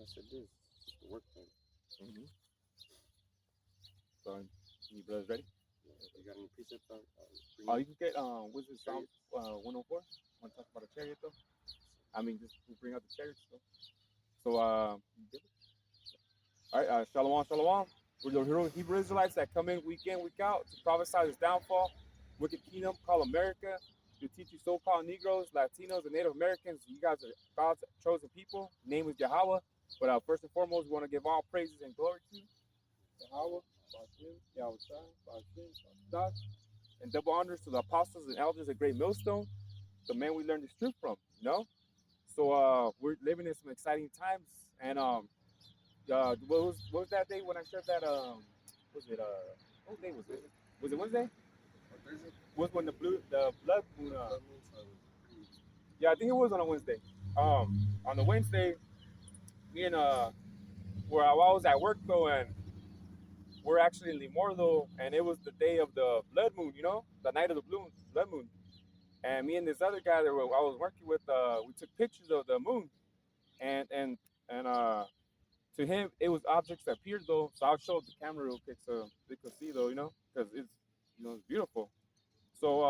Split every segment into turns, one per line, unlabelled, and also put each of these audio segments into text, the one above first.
Yes, it is. It's the work thing.
Mm-hmm. So, you brothers ready?
Yeah. You got any precepts on
Oh,
bringing
you can get what's it, Psalm
chariots?
104? Want to talk about a chariot though? I mean, just we'll bring out the chariots though. So, all right, Shalom, Shalom. We're the hero Hebrew Israelites that come in, week out to prophesy this downfall, wicked kingdom called America, to teach you so-called Negroes, Latinos, and Native Americans. You guys are God's chosen people. Name is Yahweh. But first and foremost, we want to give all praises and glory to Yahweh, Bashim, Yahweh Shai, Bashim, Bashim, and double honors to the apostles and elders of Great Millstone, the man we learned this truth from. You know, so we're living in some exciting times, and what was that day when I shared that? Was it what day was it? Was it Wednesday?
Or Thursday?
Was when the blood moon?
Blood moon, so pretty.
Yeah, I think it was on a Wednesday. On the Wednesday, me and where I was at work though, and we're actually in Limor though, and it was the day of the blood moon. You know, the night of the blood moon. And me and this other guy that I was working with, we took pictures of the moon, and and and to him it was objects that appeared though. So I'll show the camera real quick so they can see though, you know, because it's beautiful. So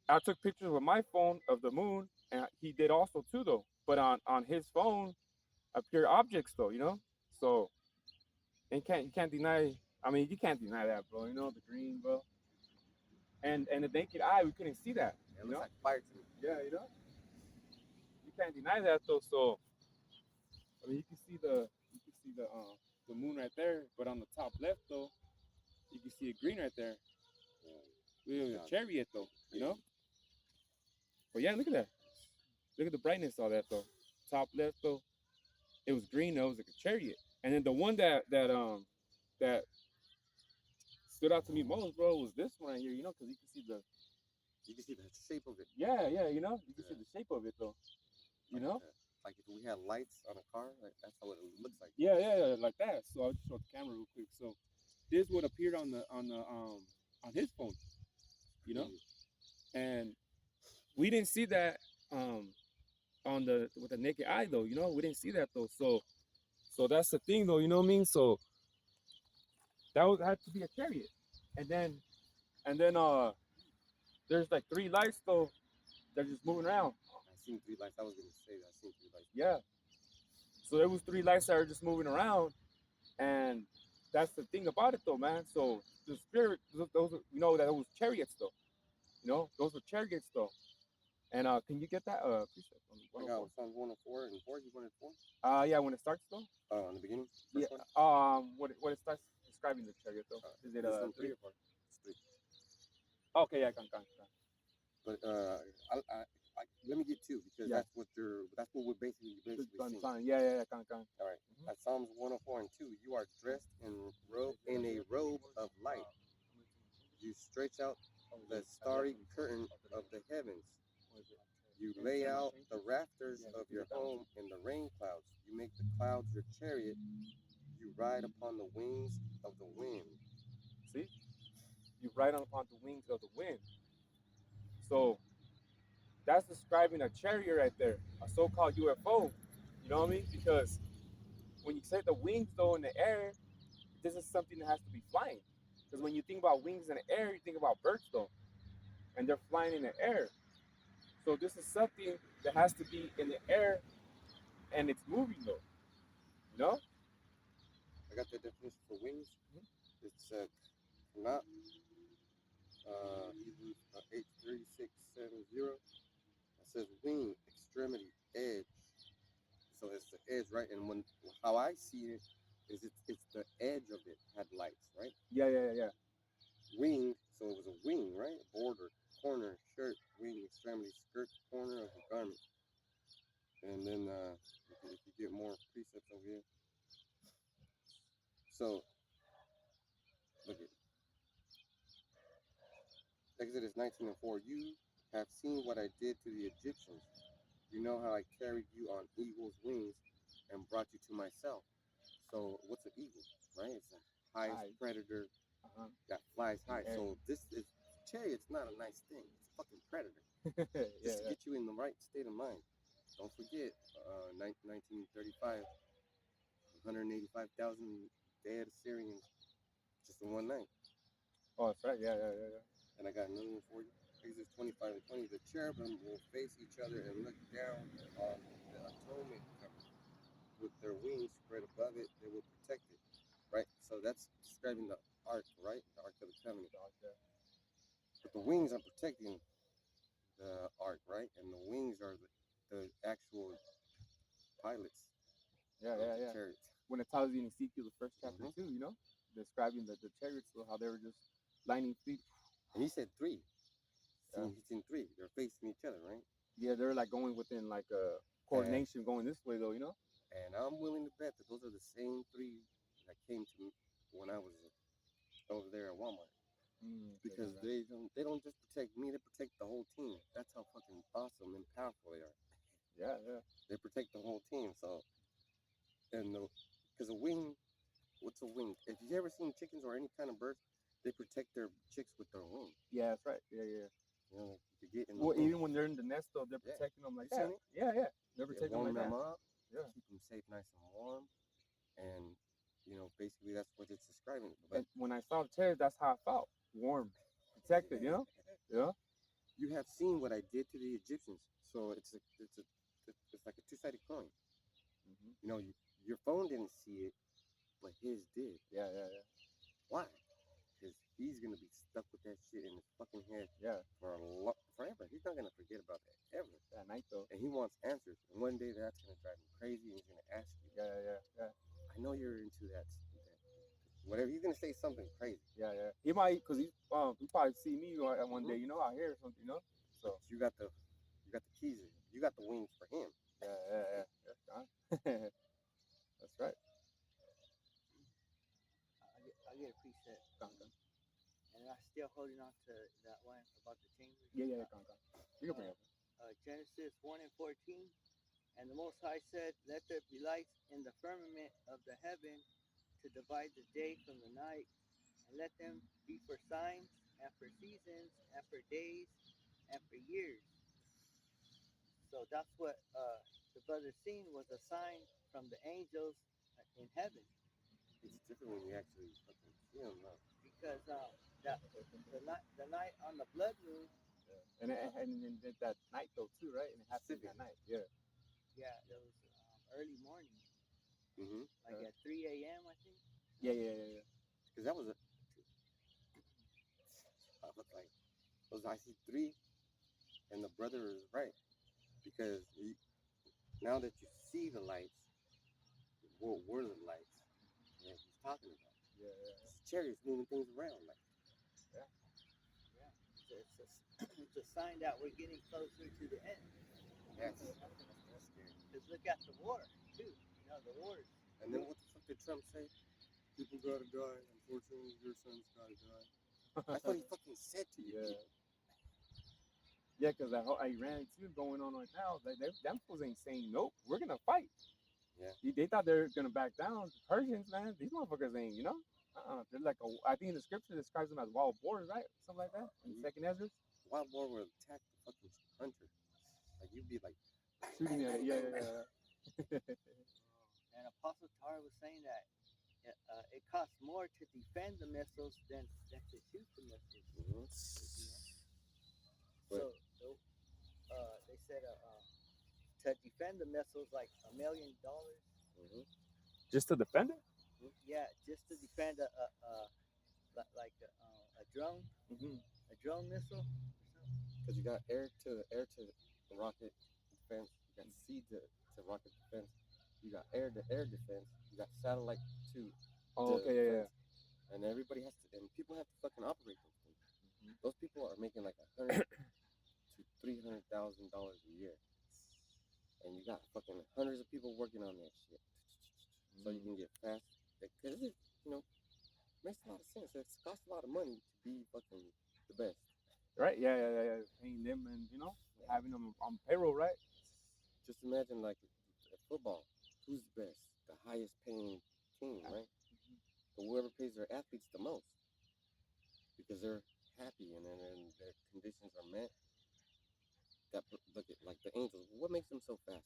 I took pictures with my phone of the moon, and he did also too though. But on his phone appear objects though, you know. So and you can't deny. I mean, you can't deny that, bro. You know the green, bro. And the naked eye, we couldn't see that.
It
You
looks
know.
like fire to me.
Yeah, you know. You can't deny that though. So I mean, you can see the moon right there, but on the top left though, you can see a green right there. It was a chariot though, you know. But yeah, look at that. Look at the brightness of that though. Top left though, it was green. Though. It was like a chariot. And then the one that stood out to me most, bro, was this one right here. You know, because
You can see the shape of it.
yeah, you know, you can see the shape of it though. You know.
Like if we had lights on a car, like that's how it looks like.
Yeah, like that. So I'll just show the camera real quick. So this would appear on his phone, you know, and we didn't see that on the with the naked eye though, you know, we didn't see that though. So that's the thing though, you know what I mean? So had to be a chariot, and then there's like three lights though. They're just moving around.
I seen three lights. I was gonna say that. I seen three lights.
Yeah. So there was three lights that are just moving around, and that's the thing about it though, man. So the spirit, those you know that it was chariots though. You know, those were chariots though. And can you get that precept on
I got Psalms 104 and 4. You wanted 4?
Yeah, when it starts though.
In the beginning.
Yeah. What it starts describing the chariot though. Is it 3 or 4?
It's 3.
Okay, yeah, can.
But let me get 2 because that's what we're basically seeing.
Yeah, can.
All right. At Psalms 104 and 2, you are dressed in a robe of light. You stretch out the starry curtain of the heavens. You lay out the rafters of your home in the rain clouds. You make the clouds your chariot. You ride upon the wings of the wind.
See? You ride upon the wings of the wind. So that's describing a chariot right there, a so-called UFO. You know what I mean? Because when you say the wings though in the air, this is something that has to be flying. Because when you think about wings in the air, you think about birds though, and they're flying in the air. So this is something that has to be in the air, and it's moving though. You know?
I got the definition for wings. It's not Hebrews 8:3670. It says wing, extremity, edge. So it's the edge, right? And how I see it is it's the edge of it had lights, right?
Yeah.
Wing, so it was a wing, right? Border, corner, shirt, wing, extremity, skirt, corner of the garment. And then if you get more precepts over here. So look at Exodus 19:4. You have seen what I did to the Egyptians. You know how I carried you on eagle's wings and brought you to myself. So what's an eagle, right? It's the highest predator that flies high. So this is chariot's not a nice thing. It's a fucking predator. Just to get you in the right state of mind. don't forget, 1935, 185,000 dead Syrians just in one night.
Oh, that's right. Yeah.
And I got another one for you. Exodus 25 and 20. The cherubim will face each other and look down on the atonement cover. With their wings spread above it, they will protect it. Right? So that's describing the ark, right? The ark of the covenant. But the wings are protecting the ark, right? And the wings are the actual pilots of the chariots.
When it tells you in Ezekiel, the first chapter
Mhm.
too, describing the chariots, how they were just lining feet.
And he said three.
Yeah.
He's seen three. They're facing each other, right?
Yeah, they're like going within like a coordination going this way though,
And I'm willing to bet that those are the same three that came to me when I was over there at Walmart. Because they don't just protect me, they protect the whole team. That's how fucking awesome and powerful they are.
Yeah.
They protect the whole team. So, and because a wing, what's a wing? If you've ever seen chickens or any kind of birds, they protect their chicks with their wing.
Yeah, that's right. Yeah.
You know, like you get in the
Well,
wing.
even when they're in the nest though, they're protecting them like
You
that.
seen it?
Yeah. They're protecting them
warm
like
them
that.
up,
Yeah.
keep them safe, nice and warm, and basically that's what it's describing. But
And when I saw the chariots, that's how I felt. Warm, protected, Yeah.
You have seen what I did to the Egyptians, so it's like a two-sided coin. Your phone didn't see it, but his did.
Yeah.
Why? Because he's gonna be stuck with that shit in his fucking head for forever. He's not gonna forget about that ever.
That night though.
And he wants answers. And one day that's gonna drive him crazy, and he's gonna ask you.
Yeah.
I know you're into that. Whatever, he's gonna say something crazy.
Yeah. He might, cause he probably see me one day, out here or something, So
but you got the keys. You got the wings for him.
Yeah. That's right.
I get a preset. And I'm still holding on to that one about the chambers.
Yeah. You can bring it up.
Genesis 1 and 14. And the Most High said, "Let there be lights in the firmament of the heaven to divide the day from the night, and let them be for signs, and for seasons, and for days, and for years." So that's what the brother seen was a sign from the angels in heaven.
It's different when you actually fucking see them, though.
Because the night on the blood moon.
And that night though too, right? And it happened that night. Yeah.
Yeah, it was early morning.
Mm-hmm.
Like at 3 a.m. I think.
Yeah.
Because that was I was like, I see three, and the brother is right. Because now that you see the lights, what were the lights that he's talking about?
Yeah.
It's chariots moving things around, like.
It's a sign that we're getting closer to the end.
That's scary.
Because look at the war too. The wars.
And then what the fuck did Trump say? People gotta die. Unfortunately, your son's gotta die. That's what he fucking said to you.
Yeah, because that whole Iran too going on right now, them fools ain't saying nope. We're gonna fight.
Yeah.
They thought they were gonna back down. The Persians, man, these motherfuckers ain't. They're like I think the scripture describes them as wild boars, right? Something like that. In Second Ezra.
Wild boar will attack the fucking hunter. Like you'd be like
shooting at it. Yeah.
And Apostle Tara was saying that it costs more to defend the missiles than to shoot the missiles.
Mm-hmm.
So they said to defend the missiles like $1 million.
Mm-hmm.
Just to defend it?
Yeah, just to defend a drone, a drone missile.
Because you got air to rocket defense, you got sea to rocket defense, you got air to air defense, you got satellite to defense. And everybody has to, and people have to fucking operate those things. Those people are making like $100,000 to $300,000 a year, and you got fucking hundreds of people working on that shit, so you can get fast. Because it makes a lot of sense. It costs a lot of money to be fucking the best.
Right? Yeah. Paying them and having them on payroll, right?
Just imagine like football. Who's the best? The highest paying team, right? But whoever pays their athletes the most, because they're happy and their conditions are met. look at like the angels. What makes them so fast?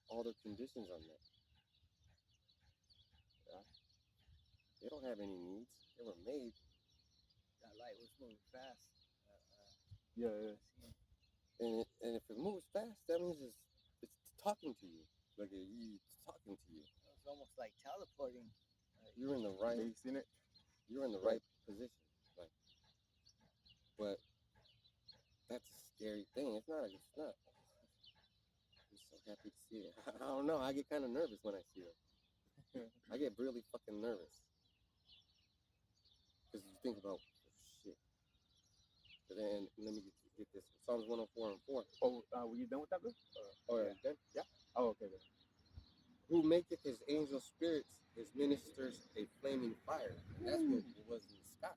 All their conditions are met.
Yeah.
They don't have any needs. They were made.
That light was moving fast.
Yeah, yeah.
And if it moves fast, that means it's talking to you. Like it's talking to you.
It was almost like teleporting.
You're in the right.
You seen it?
You're in the right position. Like, but that's a scary thing. It's not. It's not. I'm so happy to see it. I don't know. I get kind of nervous when I see it. I get really fucking nervous. Because you think about, shit. But then, let me get this. Psalms 104 and 4.
Oh, were you done with that, bro?
Oh, yeah. Then,
Yeah. Oh, okay. Then.
who maketh his angel spirits, his ministers, a flaming fire. And that's what was in the sky.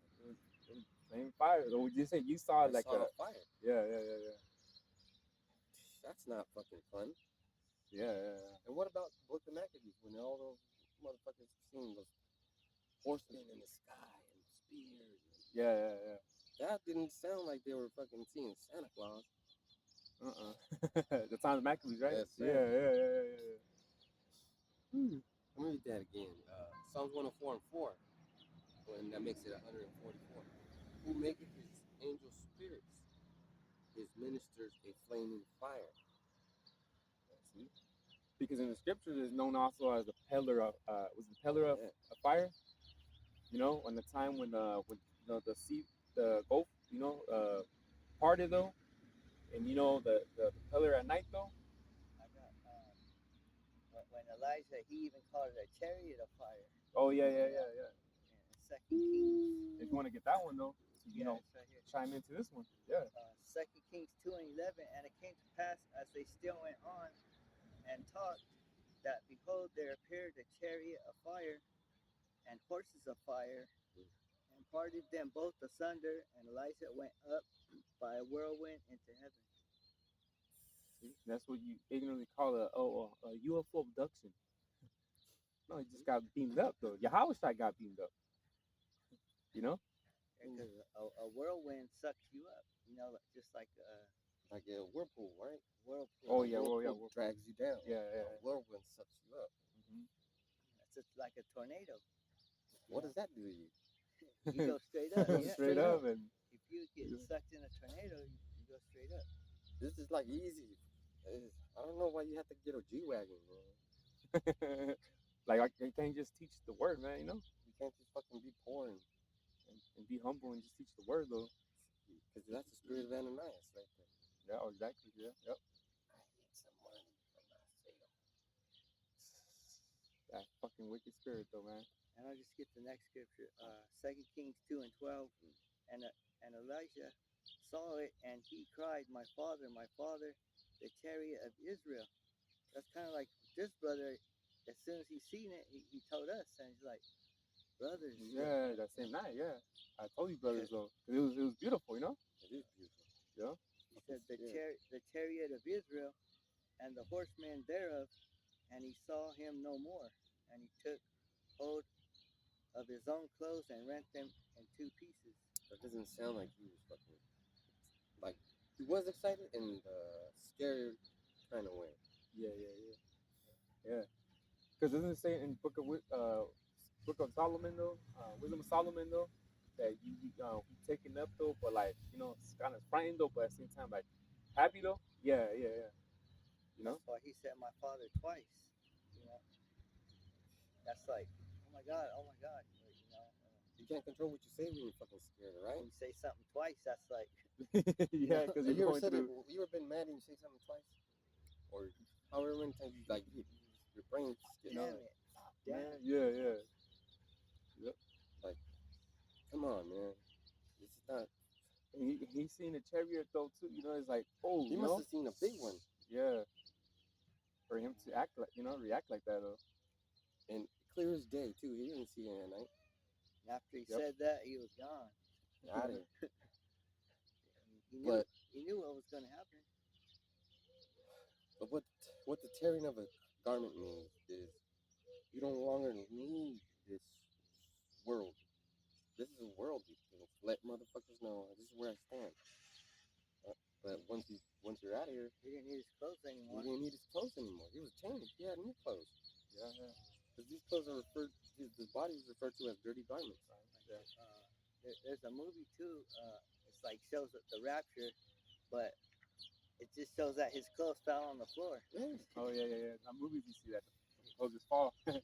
Flame fire. Or would you say you saw
I
like
saw
a?
fire.
Yeah.
That's not fucking fun.
Yeah.
And what about Book of Maccabees when all those motherfuckers seen those horsemen in the sky and spears?
Yeah.
That didn't sound like they were fucking seeing Santa Claus.
The Times Maccabees, right?
Yes, sir.
Yeah.
Let me read that again. Psalms 104 and 4. And that makes it 144. Who maketh his angel spirits, his ministers a flaming fire.
See? Because in the scriptures, it's known also as the pillar of fire. You know, when the time when the sea, the Gulf, parted though, and the pillar at night though.
I got when Elijah, he even called it a chariot of fire.
Oh yeah.
In Second Kings.
If you want to get that one though,
It's right here.
chime into this one. Yeah.
2 Kings 2 and 11, and it came to pass as they still went on and talked, that behold, there appeared a chariot of fire and horses of fire, and parted them both asunder, and Elijah went up by a whirlwind into heaven.
See? That's what you ignorantly call a UFO abduction. No, he just got beamed up though. Yahushua got beamed up. You know?
Because a whirlwind sucks you up, just like
Like a whirlpool, right?
whirlpool.
Oh yeah,
whirlpool drags you down.
Yeah.
A whirlwind sucks you up.
Mm-hmm.
It's just like a tornado.
What does that do to you?
You go straight up. Yeah.
Straight up, and
if you get sucked in a tornado, you go straight up.
This is like easy. I don't know why you have to get a G-Wagon, man.
like you can't just teach the word, man. You
can't just fucking be poor and
be humble and just teach the word though.
Because that's the spirit of Ananias right there.
Yeah, exactly. Yeah, yep.
I need some money for my sale.
That fucking wicked spirit though, man.
And I'll just get the next scripture. 2 Kings 2 and 12. And Elijah saw it, and he cried, my father, the chariot of Israel. That's kind of like this brother. As soon as he seen it, he told us, and he's like, brothers.
Yeah, that same night. Yeah, I told you, brothers though. It was beautiful, you know.
It is beautiful.
Yeah.
He said the chariot of Israel, and the horseman thereof, and he saw him no more, and he took hold of his own clothes and rent them in two pieces.
That doesn't sound like he was fucking, like, he was excited in the scary kind of way.
Yeah. Because doesn't it say in Book of Solomon though, Wisdom of Solomon though, that you taken up though, but like it's kind of frightened though, but at the same time like happy though. Yeah. You know.
That's why he said my father twice. That's like, oh my God.
You can't control what you say when you're fucking scared, right?
When you say something twice, that's like.
Yeah, because
you ever said it? You ever been mad and you say something twice, or however many times you like your brain just
Damn it.
Yeah. Yep.
Like, come on, man. This is not.
And he's seen a chariot though too. It's like, oh,
He must have seen a big one.
Yeah. For him to act like, react like that though.
And clear as day too. He didn't see it at night.
After he said that, he was gone.
Out of here.
He knew what was going to happen.
But what the tearing of a garment means is you no longer need this world. This is a worldly thing. Let motherfuckers know this is where I stand. But once you're out of here,
He didn't need his clothes
he
anymore.
didn't need his clothes anymore. He was changed. He had new clothes.
Yeah, yeah.
Because these clothes are referred, his body is referred to as dirty garments.
Yeah.
There's a movie too. It's like shows the rapture, but it just shows that his clothes fell on the floor.
Yeah.
Oh yeah, yeah, yeah. In movies you see that the clothes just fall.
Yeah.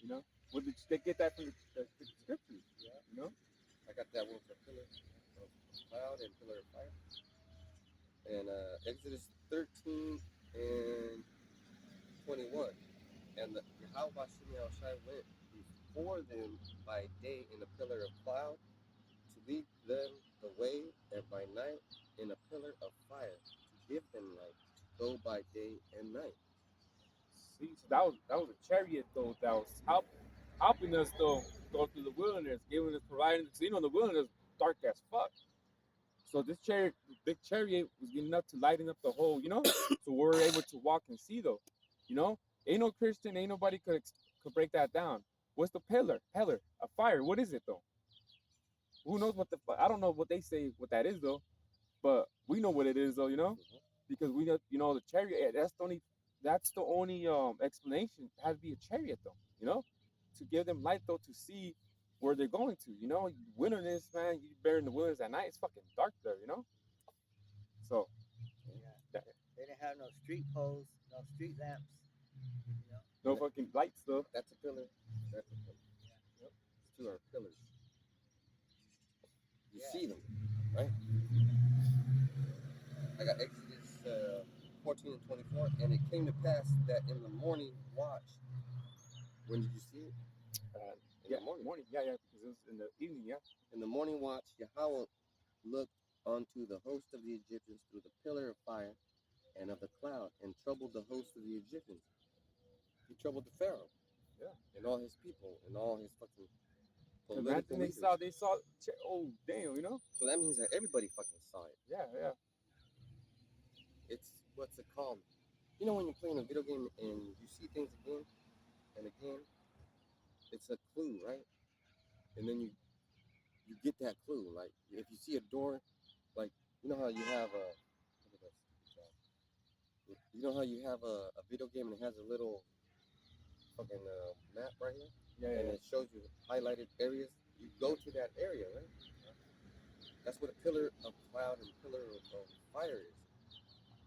You know, well, they get that from the scriptures.
Yeah.
You know.
I got that one for pillar of cloud and pillar of fire. And Exodus 13 and 21. And the Yahweh Shai went before them by day in a pillar of cloud to lead them the way, and by night in a pillar of fire to give them light to go by day and night.
See, so that was a chariot though that was helping us though go through the wilderness, giving us providing. So, you know, the wilderness dark as fuck. So this chariot, big chariot, was good enough to lighten up the whole, you know. So we're able to walk and see though, you know. Ain't no Christian, ain't nobody could break that down. What's the pillar? Pillar, a fire. What is it though? Who knows what the? I don't know what they say what that is though, but we know what it is though, you know, because we know, you know, the chariot. That's the only explanation. It has to be a chariot though, you know, to give them light though to see where they're going to. You know, wilderness, man. You bear in the wilderness at night. It's fucking dark there, you know. So
Yeah. They didn't have no street poles, no street lamps. You know.
no fucking lights though.
That's a pillar. That's a pillar.
Yeah.
Yep. These two are pillars. You
Yeah.
see them, right? I got Exodus 14 and 24. And it came to pass that in the morning watch. When did you see it? In
Yeah,
the morning.
Yeah, yeah, because it was in the evening. Yeah.
In the morning watch, Yahweh looked unto the host of the Egyptians through the pillar of fire and of the cloud, and troubled the host of the Egyptians. He troubled the Pharaoh,
Yeah.
and all his people, and all his fucking
Imagine
political
they
leaders.
saw. Oh damn, you know.
So that means that everybody fucking saw it.
Yeah, yeah.
It's what's it called? You know when you're playing a video game and you see things again and again, it's a clue, right? And then you get that clue. Like if you see a door, like you know how you have a look at that stupid dog. You know how you have a video game and it has a little fucking map right here,
Yeah,
and
yeah.
it shows you highlighted areas. You go to that area, right? That's what a pillar of cloud and pillar of fire is.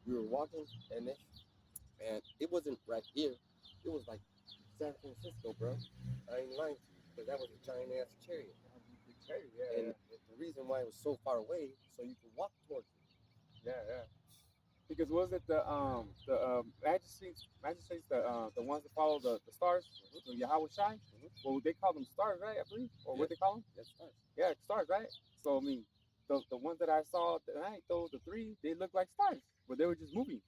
We were walking, and it wasn't right here. It was like San Francisco, bro. I ain't lying to you, because that was a giant ass chariot.
Yeah,
And the reason why it was so far away, so you could walk towards it.
yeah, yeah. Because was it the magistrates the ones that follow the stars, the Yahweh Shai? Well, they call them stars, right? I believe, or what they call them?
Yes, stars.
Yeah, stars, right? So I mean, the ones that I saw tonight, those the three, they look like stars, but they were just moving.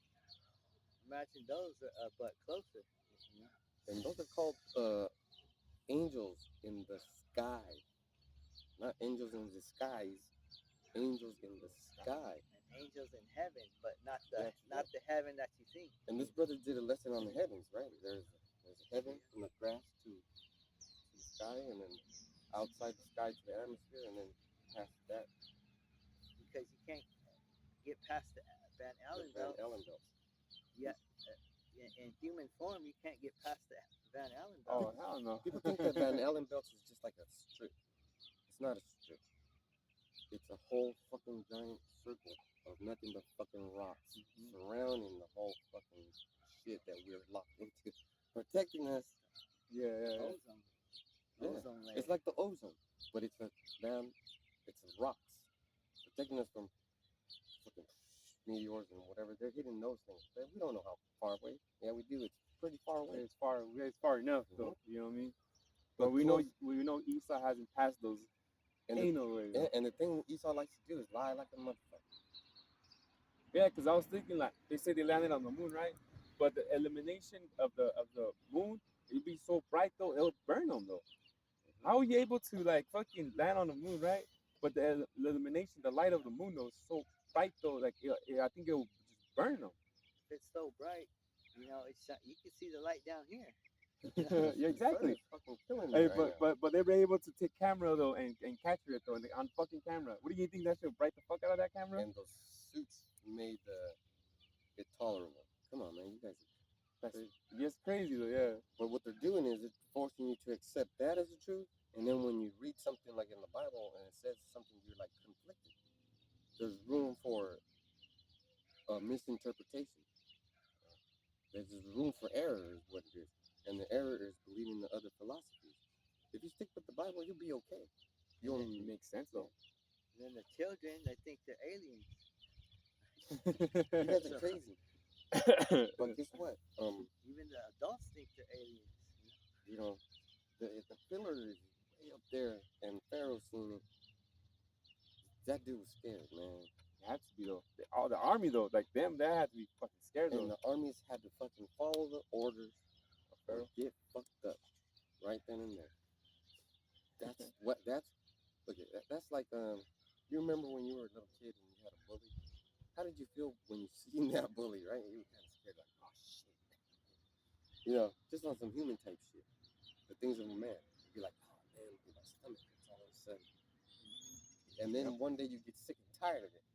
Imagine those, but closer. You know?
And those are called angels in the sky. Not angels in the skies, angels in the sky.
And angels in heaven, but not
Yeah,
the heaven that you think.
And this brother did a lesson on the heavens, right? There's a heaven from the grass to the sky, and then outside the sky to the atmosphere, and then past that,
Because you can't get past the Van Allen
Van
belt.
Allen belt.
Yeah, in human form, you can't get past the Van Allen
Oh,
belt.
hell no.
People think that Van Allen belt is just like a strip. It's not a strip. It's a whole fucking giant circle of nothing but fucking rocks surrounding the whole fucking shit that we're locked into, protecting us.
Yeah, yeah, yeah.
Ozone.
Yeah.
Ozone layer.
It's like the ozone, but it's rocks protecting us from fucking meteors and whatever. They're hitting those things. We don't know how far away. Yeah, we do. It's pretty far away.
It's far enough though. You know what I mean? But
But
we
close-
know Esau hasn't passed those.
And
Ain't no way.
and the thing Esau likes to do is lie like a motherfucker.
Yeah, because I was thinking like they say they landed on the moon, right? But the elimination of the moon, it'd be so bright though, it'll burn them though. How are you able to like fucking land on the moon, right? But the illumination, the light of the moon though, is so bright though, like I think it will just burn them.
If it's so bright, you know, you can see the light down here.
Yeah, exactly.
It's fucking killing me
Hey,
right now.
but they were able to take camera though and capture it though on fucking camera. What do you think that should bright the fuck out of that camera?
And those suits made it tolerable. Come on, man, you guys.
That's just crazy though. Yeah.
But what they're doing is it's forcing you to accept that as the truth, and then when you read something like in the Bible and it says something, you're like conflicted. There's room for misinterpretation. There's room for error, is what it is, and the error is believing the other philosophies. If you stick with the Bible, you'll be okay.
You don't even make sense though.
And then the children, they think they're aliens.
You guys are crazy. But guess what?
Even the adults think they're aliens.
You know, the pillar is way up there, and Pharaoh seen it. That dude was scared, man.
It had to be though. All the army though, like them, they had to be fucking scared
And
though.
the armies had to fucking follow the orders of Pharaoh. Get fucked up right then and there. That's what. That's look at that. That's like You remember when you were a little kid and you had a bully? How did you feel when you seen that bully? Right? You were kind of scared, like, oh shit. You know, just on some human type shit. The things of a man. You'd be like, oh man, look at my stomach. It's all of a sudden. And then one day you get sick and tired of it.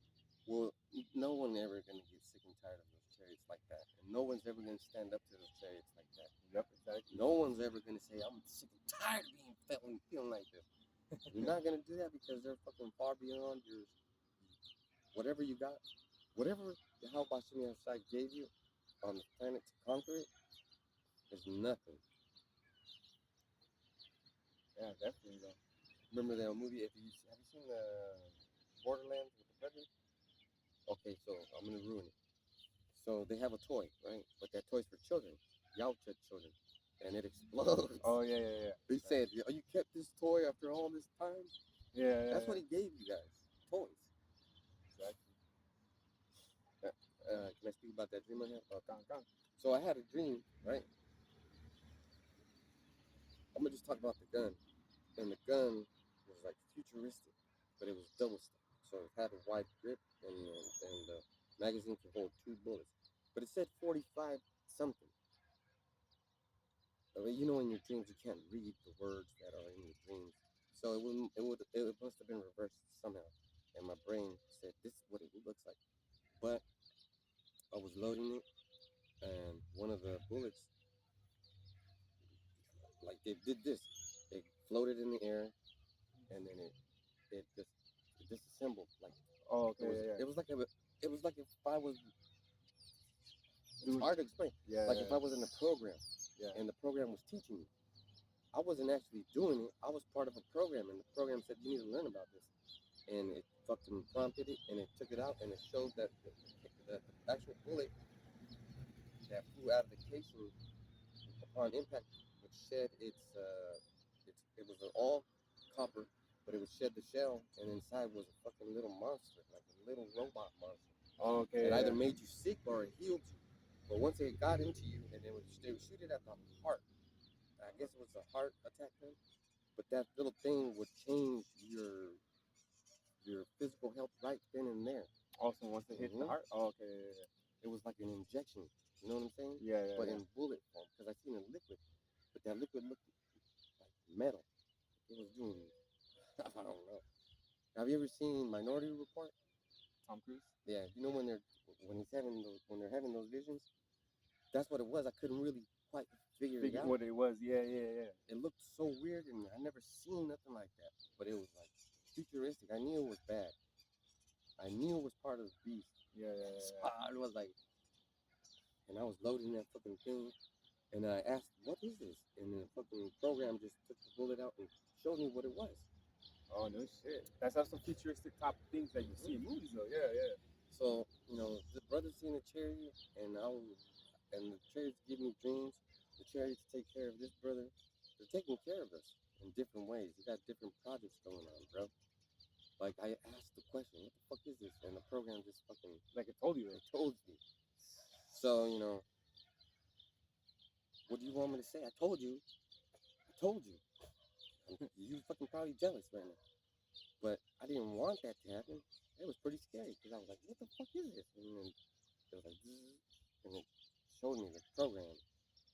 Well, no one ever gonna get sick and tired of those chariots like that, and no one's ever gonna stand up to those chariots like that.
Yep, exactly.
No one's ever gonna say, "I'm sick and tired of being feeling like this." You're not gonna do that because they're fucking far beyond your whatever you got, whatever the help Hashem outside gave you on the planet to conquer it is nothing.
Yeah, definitely though.
Remember that movie? Have you seen the Borderlands with the Predator? Okay, so I'm gonna ruin it. So they have a toy, right? But that toy's for children, Yautja children, and it explodes.
Oh yeah.
They said, "Oh, you kept this toy after all this time?"
Yeah.
That's what he gave you guys, toys.
Exactly.
Can I speak about that dream I had?
Come.
So I had a dream, right? I'm gonna just talk about the gun, and the gun was like futuristic, but it was double stacked, so it had a wide grip, and the magazine could hold 2 bullets, but it said 45 something. You know, in your dreams you can't read the words that are in your dreams, so it must have been reversed somehow, and my brain said this is what it looks like, but I was loading it, and one of the bullets, like it did this, it floated in the air, and then it disassembled, like
Oh, okay.
it was like if I was. It's
Dude.
hard to explain.
Yeah.
Like if I was in a program,
Yeah.
and the program was teaching me. I wasn't actually doing it. I was part of a program, and the program said you need to learn about this, and it fucking prompted it, and it took it out, and it showed that the actual bullet that flew out of the casing upon impact would shed it was all copper, but it would shed the shell, and inside was a fucking little monster, like a little robot monster.
Okay.
It either made you sick or it healed you. But once it got into you, and they would shoot it at the heart. I guess it was a heart attack thing. But that little thing would change your physical health right then and there.
Also, once it hit the heart. Oh, okay.
It was like an injection. You know what I'm saying?
Yeah.
But in bullet form, because I seen a liquid, but that liquid looked like metal. It was doing. I don't know. Have you ever seen Minority Report?
Tom Cruise.
Yeah. You know when they're having those visions. That's what it was. I couldn't really quite figure it out.
What it was. Yeah.
It looked so weird, and I never seen nothing like that. But it was like futuristic. I knew it was bad. I knew it was part of the beast.
Yeah.
It was like, and I was loading that fucking thing, and I asked, "What is this?" And the fucking program just took the bullet out and showed me what it was.
Oh no shit. That's some futuristic type of things that you see in movies though. Yeah.
So the brother's seen a chariot, and the chariots give me dreams. The chariots take care of this brother. They're taking care of us in different ways. You got different projects going on, bro. Like I asked the question, what the fuck is this? And the program just fucking
Like it told you.
It told me. So what do you want me to say? I told you. You fucking probably jealous right now. But I didn't want that to happen. It was pretty scary because I was like, what the fuck is this? And then it was like, and it showed me the program,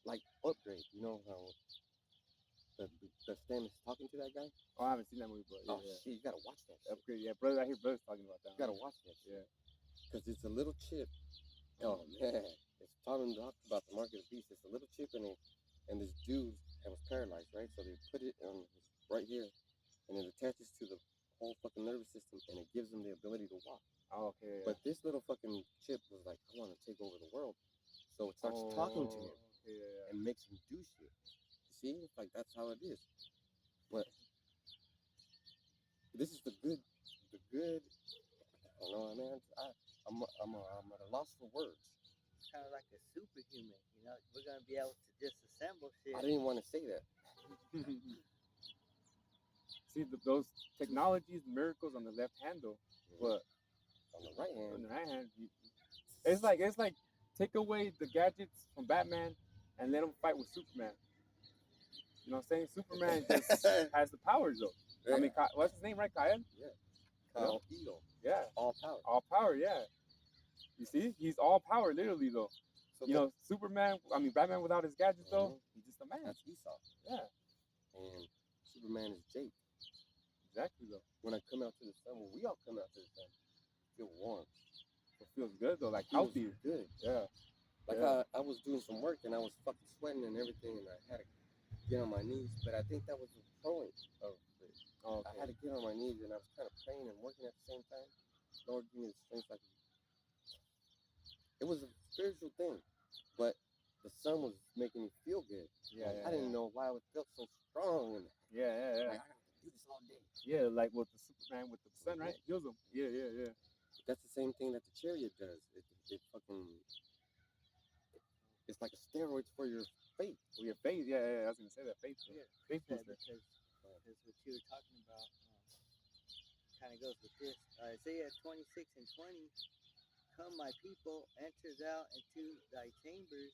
like upgrade. You know how the Stan is talking to that guy?
Oh, I haven't seen that movie, but
shit, you gotta watch that shit.
Upgrade. Yeah, brother. I hear brothers talking about that.
You gotta watch that shit.
Yeah.
because it's a little chip. Oh man, it's talking about the mark of the beast. It's a little chip in it, and this dude that was paralyzed, right? So they put it on right here, and it attaches to the whole fucking nervous system, and it gives them the ability to walk.
Oh, okay.
But this little fucking chip was like, I want to take over the world, so it starts talking to him and makes him do shit. You see, it's like that's how it is. But this is the good. I don't know, man. I'm at a loss for words.
Kind of like a superhuman, you know. We're gonna be able to disassemble shit.
I didn't want to say that.
See those technologies, miracles on the left hand though, but
on the right hand,
it's like take away the gadgets from Batman and let him fight with Superman. You know what I'm saying? Superman just has the powers though. Yeah. I mean, what's his name, right? Kyle?
Yeah. Kyle Eagle.
Yeah.
All power.
All power, yeah. You see? He's all power, literally, though. So you know, Batman without his gadgets, though, he's just a man.
That's Esau.
Yeah.
And Superman is Jake.
Exactly, though.
When I come out to the sun, when we all come out to the sun, I feel warm.
It feels good, though, like healthy.
Good.
Yeah.
Like I was doing some work, and I was fucking sweating and everything, and I had to get on my knees, but I think that was the point of it. Oh, okay. I had to get on my knees, and I was kind of praying and working at the same time. Lord, give me the strength. It was a spiritual thing, but the sun was making me feel good.
Yeah,
I didn't know why I would feel so strong.
Yeah.
Like, I got to do this all day.
Yeah, like with the Superman with the sun, right? Heals him. Yeah.
That's the same thing that the chariot does. It fucking. It's like a steroid for your faith.
For your faith, yeah. I was gonna say that faith.
Yeah,
faith
booster. Because what you were talking about kind of goes with this. Isaiah 26:20. Come, my people, enters out into thy chambers.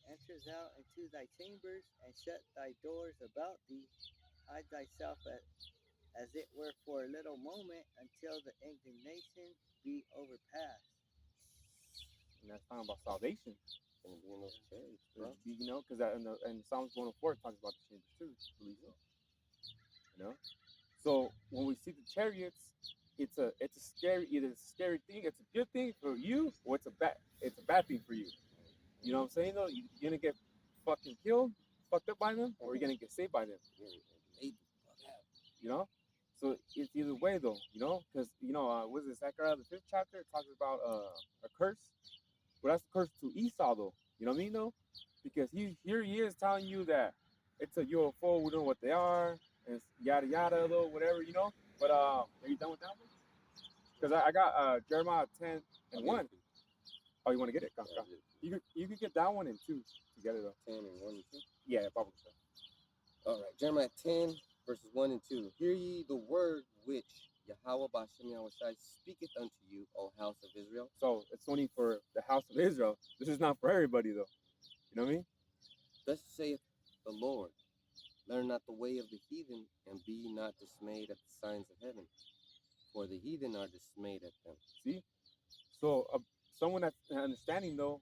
Enters out into thy chambers and shut thy doors about thee. Hide thyself as it were for a little moment until the indignation be overpassed.
And that's talking about salvation.
And being those chariots, bro.
You know, because in Psalms 104 it talks about the chariots too. You know, so when we see the chariots, it's a scary, either it's a scary thing, it's a good thing for you, or it's a bad thing for you. You know what I'm saying though? You're gonna get fucking killed, fucked up by them, or you're gonna get saved by them. You know? So it's either way though, you know? Because, you know, what is it, Zechariah the 5th chapter? It talks about a curse. But that's a curse to Esau though. You know what I mean though? Because he is telling you that it's a UFO, we don't know what they are, and it's yada yada though, whatever, you know? But are you done with that one? Because I got Jeremiah 10 and 1. Oh, you want to get it? Go. You could get that one and 2 together though.
10 and 1 and 2?
Yeah, probably so.
All right, Jeremiah 10, verses 1 and 2. Hear ye the word which Yahweh Bashem Yahushai speaketh unto you, O house of Israel.
So it's only for the house of Israel. This is not for everybody though. You know what I mean?
Thus saith the Lord, learn not the way of the heathen, and be not dismayed at the signs of heaven, for the heathen are dismayed at them.
See? So someone that's understanding though,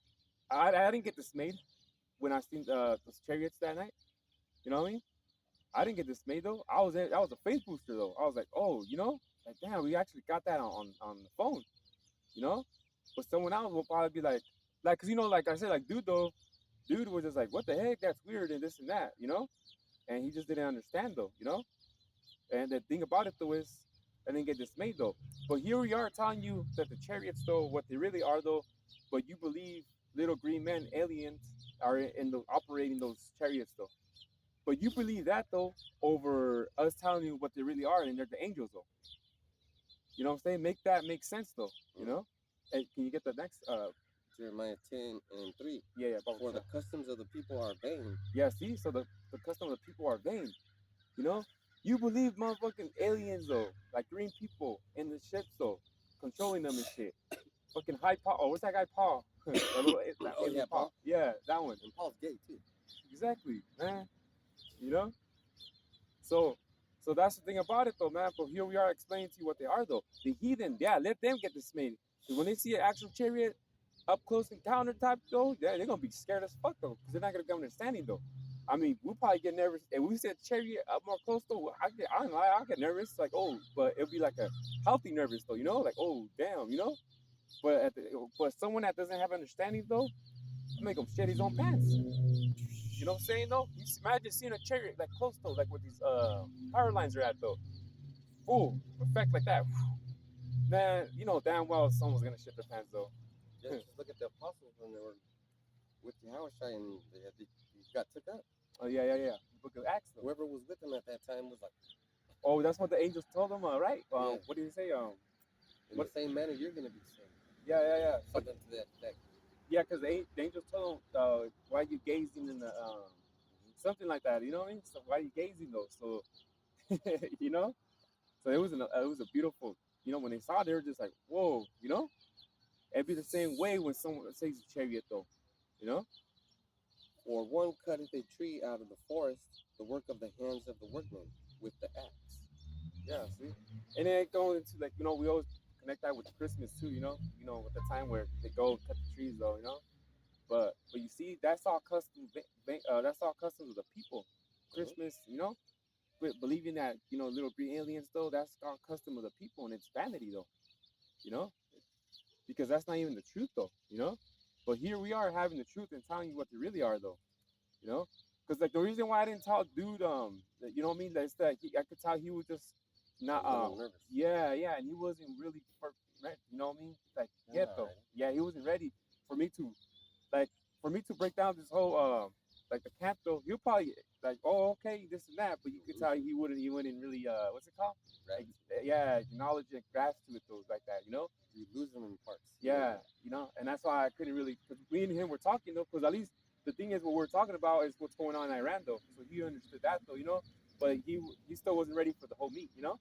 I didn't get dismayed when I seen those chariots that night. You know what I mean? I didn't get dismayed though. I was a faith booster though. I was like, oh, you know, like damn, we actually got that on the phone. You know? But someone else will probably be like, cause you know, like I said, like dude was just like, what the heck? That's weird and this and that, you know? And he just didn't understand though, you know? And the thing about it though is I didn't get dismayed though. But here we are telling you that the chariots though, what they really are though, but you believe little green men, aliens, are operating those chariots though. But you believe that though over us telling you what they really are, and they're the angels though. You know what I'm saying? Make that make sense though, you know? Hey, can you get the next
Jeremiah 10 and 3.
Yeah.
For the customs of the people are vain.
Yeah, see? So the customs of the people are vain. You know? You believe motherfucking aliens though, like green people in the ships though, controlling them and shit. Fucking high Paul. Oh, what's that guy Paul?
Paul.
Yeah, that one.
And Paul's gay too.
Exactly, man. You know? So that's the thing about it though, man. But here we are explaining to you what they are though. The heathen, yeah, let them get dismayed. Because when they see an actual chariot up close encounter type though, yeah, they're gonna be scared as fuck though. Because they're not gonna get understanding though. I mean, we'll probably get nervous. If we said chariot up more close though, I don't know, I get nervous. Like, oh, but it'll be like a healthy nervous though, you know? Like, oh, damn, you know? But someone that doesn't have understanding though, make him shit his own pants. You know what I'm saying though? You imagine seeing a chariot like close though, like where these power lines are at though. Full effect like that. Man, you know damn well someone's gonna shit their pants though.
Just look at the apostles when they were with Yahushua and they got took up.
Oh yeah. Book of Acts though.
Whoever was with them at that time was like,
oh, that's what the angels told them, right?
Yeah.
What did he say?
In the same manner, you're gonna be saved.
Yeah.
Something to that effect.
Yeah, because the angels told them, why are you gazing in the something like that? You know what I mean? So why are you gazing though? So you know, so it was a beautiful. You know, when they saw it, they were just like, whoa, you know. It'd be the same way when someone says a chariot though, you know.
Or one cutteth a tree out of the forest, the work of the hands of the workmen with the axe.
Yeah, see, and then going into like we always connect that with Christmas too, you know, with the time where they go cut the trees though, you know. But you see, that's all custom. That's all customs of the people. Christmas, you know, but believing that little green aliens though, that's all custom of the people, and it's vanity though, you know, because that's not even the truth though, you know. But here we are having the truth and telling you what they really are though, you know. Because like the reason why I didn't tell dude, you know what I mean, that's that I could tell he was just not
nervous.
yeah, and he wasn't really ready, you know what I mean, like yeah, he wasn't ready for me to break down this whole like the camp though. He'll probably like, oh okay, this and that, but you could tell he wouldn't really what's it called, like, yeah, knowledge and grasp to it though, like that, you know.
You lose them in parts.
Yeah, you know, and that's why I couldn't really, because me and him were talking though, because at least the thing is what we're talking about is what's going on in Iran though, so he understood that though, you know. But he still wasn't ready for the whole meat, you know.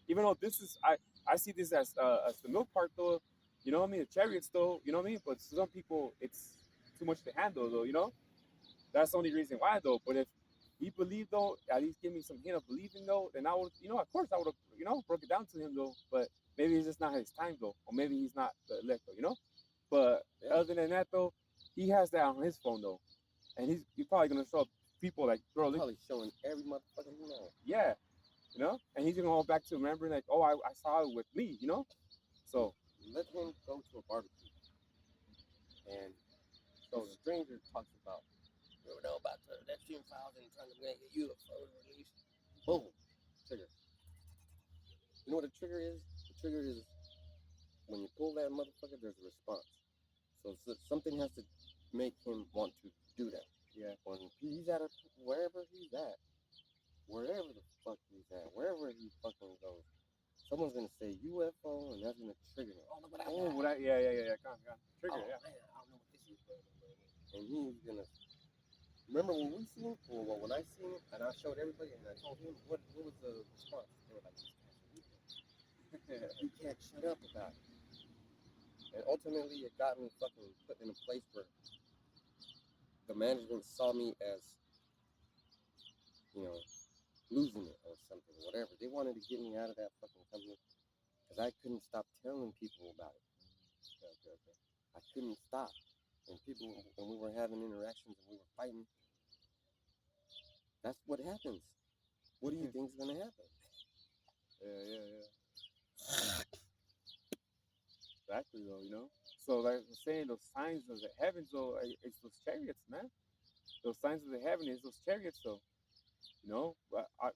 Even though this is I see this as the milk part though, you know what I mean, the chariots though, you know what I mean. But some people it's too much to handle though, you know. That's the only reason why though. But if he believed though, at least give me some hint of believing though, then I would, you know, of course I would have, you know, broke it down to him though. But maybe it's just not his time though, or maybe he's not the elect though, you know. But other than that though, he has that on his phone though, and he's probably gonna show people like
probably showing every motherfucker he knows.
Yeah, you know, and he's gonna go back to remembering like, oh, I saw it with me, you know. So
let him go to a barbecue, and so the stranger talks about, you know about the Epstein files and trying to get you a photo release. Boom, trigger. You know what a trigger is? The trigger is when you pull that motherfucker, there's a response. So something has to make him want to do that.
Yeah.
When he's at wherever he's at, wherever the fuck he's at, wherever he fucking goes, someone's gonna say UFO, and that's gonna trigger him. Oh, look what I got.
Yeah. Come on. Trigger,
oh,
yeah.
Man, I don't know what this is, and he's gonna remember when we seen it, or when I seen it, and I showed everybody, and I told him what was the response. They were like, "You can't shut up about it." And ultimately, it got me fucking put in a place where the management saw me as, you know, losing it or something, whatever. They wanted to get me out of that fucking company because I couldn't stop telling people about it. Okay. I couldn't stop. And people, when we were having interactions and we were fighting, that's what happens. What do you think is going to happen?
Yeah. Exactly, though, you know. So, like I'm saying, those signs of the heavens, though, it's those chariots, man. Those signs of the heaven is those chariots, though. You know,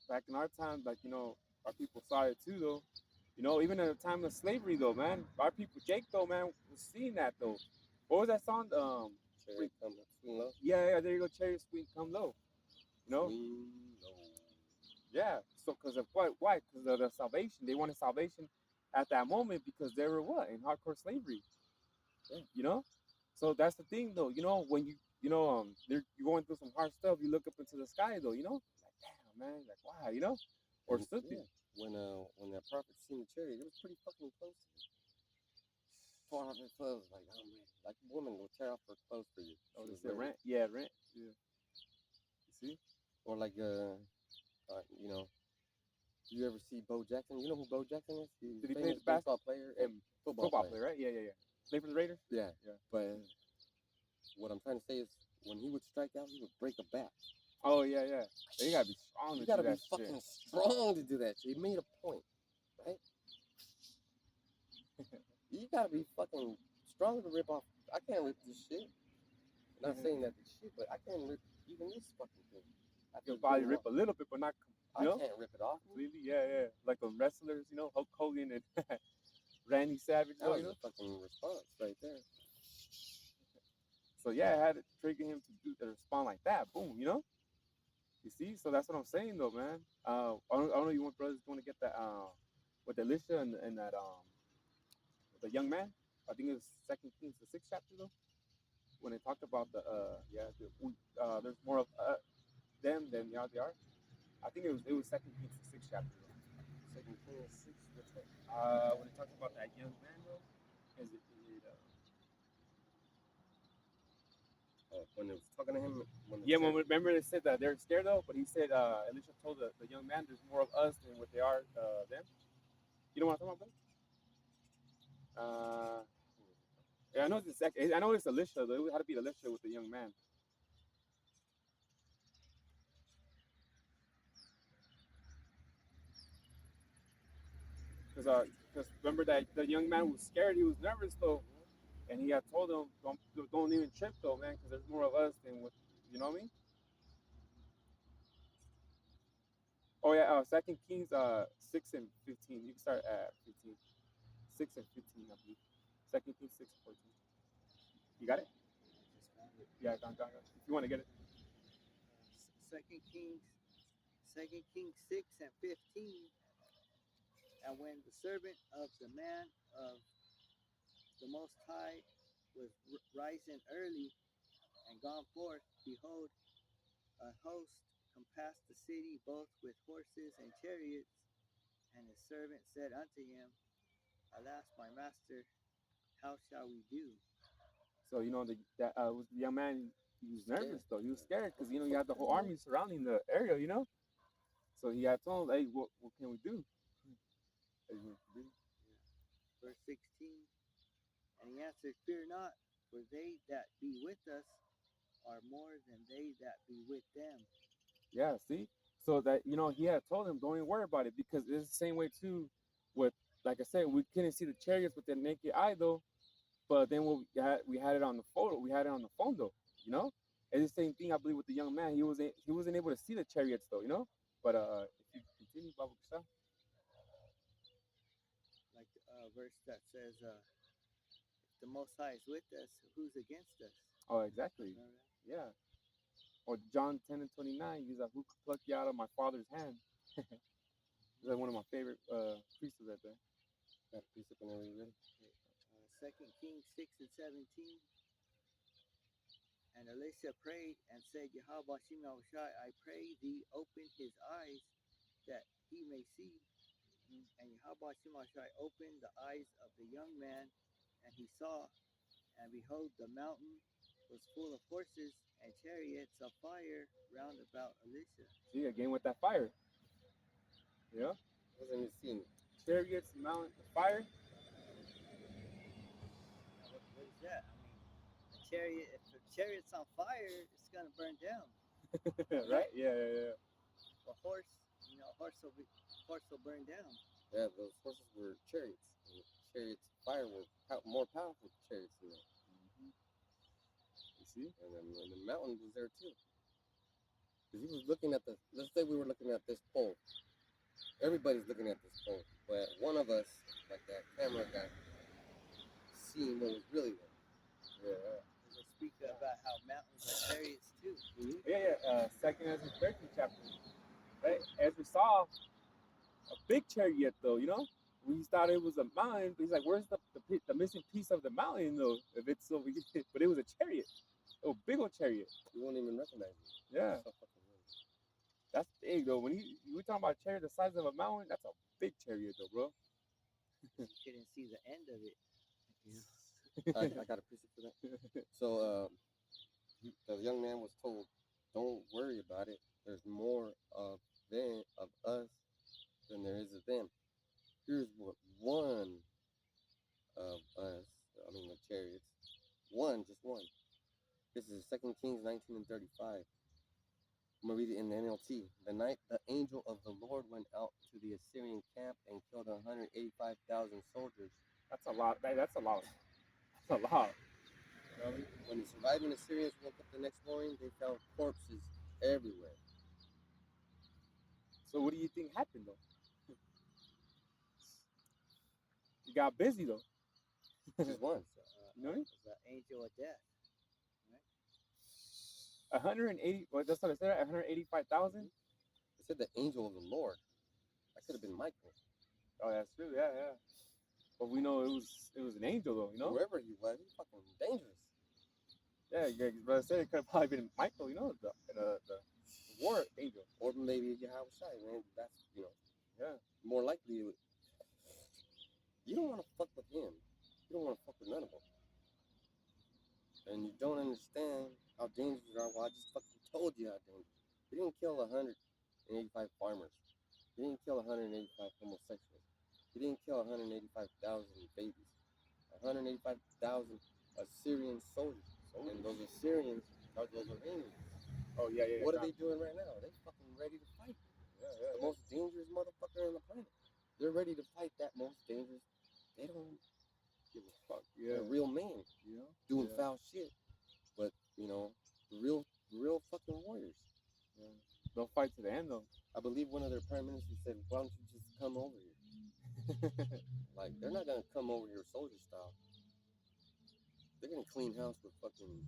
back in our time, like, you know, our people saw it too, though. You know, even at the time of slavery, though, man, our people, Jake, though, man, was seeing that, though. What was that song?
Chariot come swing low.
Yeah, there you go, chariot swing come low. You know?
Swing low.
Yeah. So, because of what? Why? Because of the salvation. They wanted salvation at that moment because they were what? In hardcore slavery. Yeah. You know? So that's the thing, though. You know, when you're going through some hard stuff, you look up into the sky, though, you know? Like, damn, man. Like, wow, you know? Or something.
Yeah. When that prophet seen the chariot, it was pretty fucking close to me. Tore off her clothes, like, oh man, like a woman will tear off her clothes for you.
Oh, they said rent? Yeah, rent. Yeah. You see?
Or like, you know, do you ever see Bo Jackson? You know who Bo Jackson is? He's
Did he
famous
play
baseball player and football
player, right? Yeah. Play for the Raiders?
Yeah. But what I'm trying to say is, when he would strike out, he would break a bat.
Oh yeah, yeah. You gotta be strong.
You
to
gotta
do
be
that
fucking
shit.
strong to do that shit. He made a point, right? You gotta be fucking strong to rip off. I can't rip this shit. Not saying that the shit, but I can't rip even this fucking thing. I
Your
feel
body
good.
rip a little bit, but not
I can't rip it off.
completely. Yeah, yeah. Like the wrestlers, you know, Hulk Hogan and Randy Savage.
That was
You know?
a fucking response right there.
So yeah, I had to trigger him to respond like that. Boom, you know. You see, so that's what I'm saying though, man. I don't know you want brothers want to get that with Elisha and that the young man. I think it was Second Kings the 6th chapter though, when they talked about there's more of them than they are. I think it was Second Kings the 6th chapter though.
Second Kings 6, what's that?
When it talks about that young man though,
When it was talking to him,
remember they said that they're scared though, but he said Elisha told the young man there's more of us than what they are them. You know what I'm talking about? Yeah, I know it's the second. I know it's Elisha though. It had to be Elisha with the young man. Because remember that the young man was scared. He was nervous though, and he had told him don't even trip though, man, because there's more of us than what you know what I mean. Oh yeah, Second Kings 6 and 15. You can start at 15. 6 and 15, I believe. Second Kings 6:14. You got it? Yeah, go. If you want to get it.
Second Kings, Second Kings 6:15. And when the servant of the man of the Most High was rising early and gone forth, behold, a host compassed the city both with horses and chariots. And his servant said unto him, Alas, my master, how shall we do?
So you know that was the young man. He was nervous though. He was scared because you know you had the whole army surrounding the area. You know, so he had told him, "Hey, what can we do?"
Verse 16. And he answered, Fear not, for they that be with us are more than they that be with them.
Yeah, see, so that you know he had told him, "Don't even worry about it," because it's the same way too. With like I said, we couldn't see the chariots with the naked eye though, but then we had it on the photo. We had it on the phone though. You know, it's the same thing I believe with the young man. He wasn't able to see the chariots though. You know, but if you continue, Baba Krishna.
Like verse that says, If the Most High is with us, who's against us?
Oh, exactly. Yeah. Or John 10:29, he's like, "Who could pluck you out of my father's hand?" It's like one of my favorite precepts right there.
That precept and everything.
Second Kings 6:17. And Elisha prayed and said, Yahweh Shai, I pray thee open his eyes that he may see. And Yahweh Shai opened the eyes of the young man, and he saw, and behold, the mountain was full of horses and chariots of fire round about Elisha.
See, again with that fire. Yeah.
Wasn't he seeing
Chariots, mountain, fire.
Now, what is that? I mean, a chariot, if the chariot's on fire, it's going to burn down.
Right? Yeah.
A horse, a horse will burn down.
Yeah, those horses were chariots. And chariots of fire were more powerful chariots than that.
Mm-hmm. You see?
And then the mountain was there too. Because he was looking at let's say we were looking at this pole. Everybody's looking at this pole. But one of us, like that camera guy, seeing what was really there.
Yeah.
We'll speak about how mountains are chariots too.
Mm-hmm. Yeah. Second Ezra 13 chapter. Right? Ezra saw a big chariot though, you know? We thought it was a mountain, but he's like, "Where's the missing piece of the mountain though? If it's so big," but it was a chariot, a big old chariot.
You won't even recognize it.
Yeah, that's big though. When we talking about a chariot the size of a mountain, that's a big chariot though, bro.
You couldn't see the end of it.
I got a precept for that. So the young man was told, "Don't worry about it. There's more of us than there is of them." Here's what one of us, I mean the chariots, just one. This is 2 Kings 19:35. I'm gonna read it in the NLT. The night the angel of the Lord went out to the Assyrian camp and killed 185,000 soldiers.
That's a lot. That's a lot. That's a lot. You know what I mean?
When the surviving Assyrians woke up the next morning, they found corpses everywhere.
So what do you think happened though? You got busy though.
Just one.
You know what I mean?
It's the angel of death.
180. Well, that's what I said. 185,000.
It said the angel of the Lord. That could have been Michael.
Oh, that's true. Yeah, yeah. But we know it was an angel though. You know.
Whoever he was, he's fucking dangerous.
Yeah, yeah. But I said it could have probably been Michael. You know, the war angel.
Or maybe Yahweh Shai, man. That's,
Yeah.
more likely it would. You don't want to fuck with him. You don't want to fuck with none of them. And you don't understand how dangerous they are. Well, I just fucking told you how dangerous. He didn't kill 185 farmers. He didn't kill 185 homosexuals. He didn't kill 185,000 babies. 185,000 Assyrian soldiers. And those Assyrians are those Iranians.
Oh yeah, yeah.
What are they doing right now? They fucking ready to fight.
Yeah.
The most dangerous motherfucker on the planet. They're ready to fight that most dangerous. They don't give a fuck.
Yeah.
They're real men, doing foul shit. But the real fucking warriors.
Yeah. They'll fight to the end though.
I believe one of their prime ministers said, "Why don't you just come over here?" Like, they're not gonna come over your soldier style. They're gonna clean house with fucking.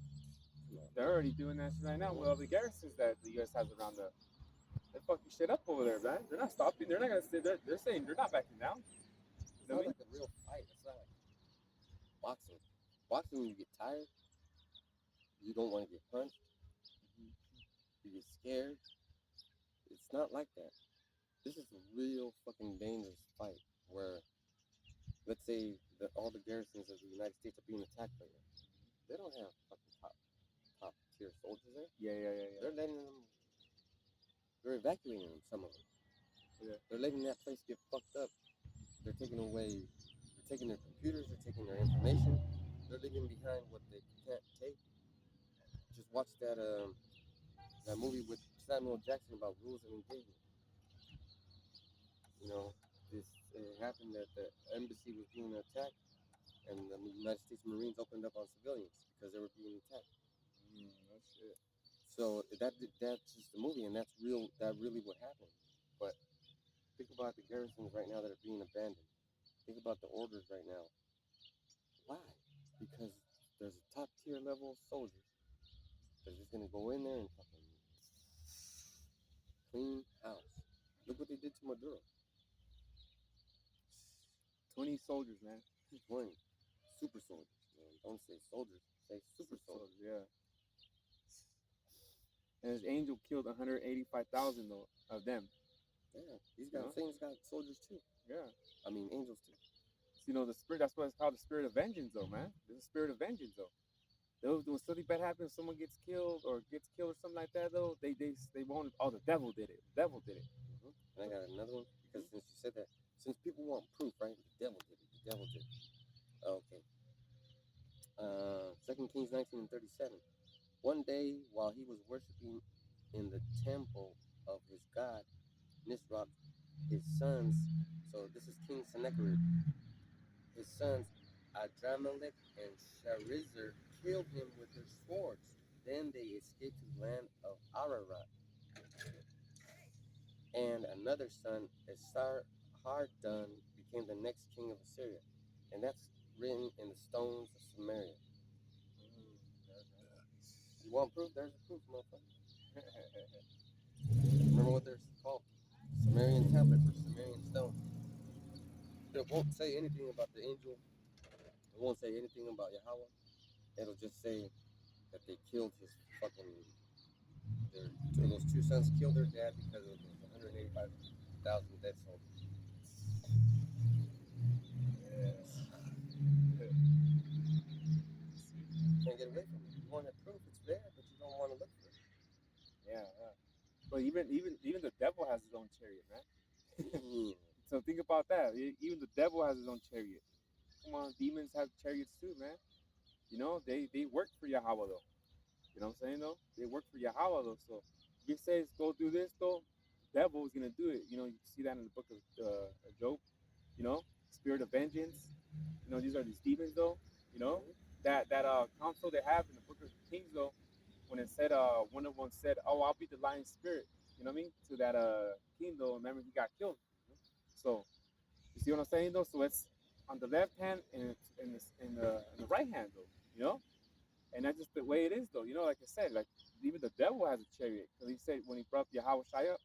They're already doing that shit right now with all the garrisons that the U.S. has around the. They're fucking shit up over there, man. They're not stopping. They're not gonna stay. They're saying they're not backing down.
It's not like a real fight. It's not like boxing. Boxing, when you get tired, you don't want to get punched. You get scared. It's not like that. This is a real fucking dangerous fight where, let's say, that all the garrisons of the United States are being attacked right now. They don't have fucking top tier soldiers there.
Yeah.
They're letting them. They're evacuating them. Some of them.
Yeah.
They're letting that place get fucked up. They're taking away. They're taking their computers. They're taking their information. They're leaving behind what they can't take. Just watch that movie with Samuel Jackson about rules of engagement. It happened that the embassy was being attacked, and the United States Marines opened up on civilians because they were being attacked.
That's shit.
So that's just the movie, and that's real. That really what happened. But think about the garrisons right now that are being abandoned. Think about the orders right now. Why? Because there's a top tier level of soldiers. They're just gonna go in there and fucking clean house. Look what they did to Maduro.
20 soldiers, man.
20 super soldiers. Don't say soldiers. Say super soldiers.
Yeah. And his angel killed 185,000 of them.
Yeah, Satan's got soldiers too.
Yeah.
I mean, angels too.
So, the spirit, that's why it's called the spirit of vengeance, though, man. There's a spirit of vengeance, though. When something bad happens, someone gets killed or something like that, though, they won't, oh, the devil did it. The devil did it.
And I got another one, because since you said that, since people want proof, right? The devil did it. The devil did it. Okay. 2 Kings 19:37. One day, while he was worshiping in the temple of his god, Nisroch, his sons, so this is King Sennacherib, his sons, Adramelech and Sharezer, killed him with their swords. Then they escaped to the land of Ararat. And another son, Esarhaddon, became the next king of Assyria. And that's written in the stones of Samaria. You want proof? There's a proof, motherfucker. Remember what they're called? Sumerian tablets or Sumerian stones. It won't say anything about the angel. It won't say anything about Yahweh. It'll just say that they killed his fucking. Those two sons killed their dad because of those 185,000 dead soldiers. Can't get away from it. You want to prove it's there, but you don't want to look for it.
Yeah. But even the devil has his own chariot, man. So think about that. Even the devil has his own chariot. Come on, demons have chariots too, man. They work for Yahweh though. You know what I'm saying though? They work for Yahweh though. So if he says go do this though, the devil is gonna do it. You know, you see that in the book of Job. You know, spirit of vengeance. You know, these are these demons though. You know, that council they have in the book of Kings though, when it said one of them said, "Oh, I'll be the lion spirit." You know what I mean? To that king though. Remember he got killed. You know? So you see what I'm saying though? So it's on the left hand and it's in the right hand though. You know? And that's just the way it is though. You know, like I said, like even the devil has a chariot. Because he said when he brought Yahweh Shai up,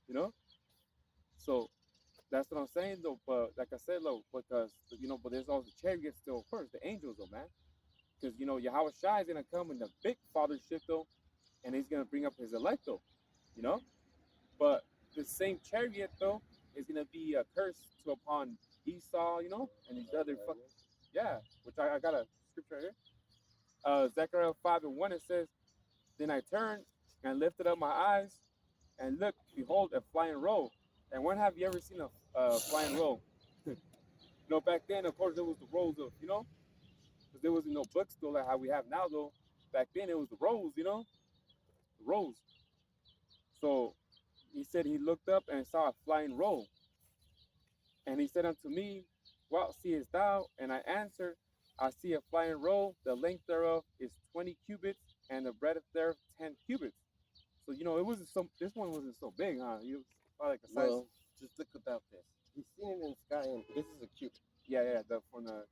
you know? So that's what I'm saying though. But like I said, though, because you know, but there's also chariots still, of course, the angels though, man. Because you know, Yahweh Shai is gonna come in the big fathership though, and he's gonna bring up his elect though, you know. But the same chariot though is gonna be a curse to upon Esau, you know, and these other yeah, which I got a scripture right here. Zechariah 5:1 it says, "Then I turned and lifted up my eyes and looked, behold, a flying roll." And when have you ever seen a flying roll? You know, back then, of course, there was the rolls of, you know, because there wasn't no books still like how we have now, though. Back then, it was the rolls, you know, the rolls. So he said he looked up and saw a flying roll. And he said unto me, what seest thou? And I answered, I see a flying roll. The length thereof is 20 cubits, and the breadth thereof 10 cubits. So, you know, it wasn't so, this one wasn't so big, huh? It was probably like a size.
Well, just look about this. He's seen it in the sky, and this is a cubit.
Yeah,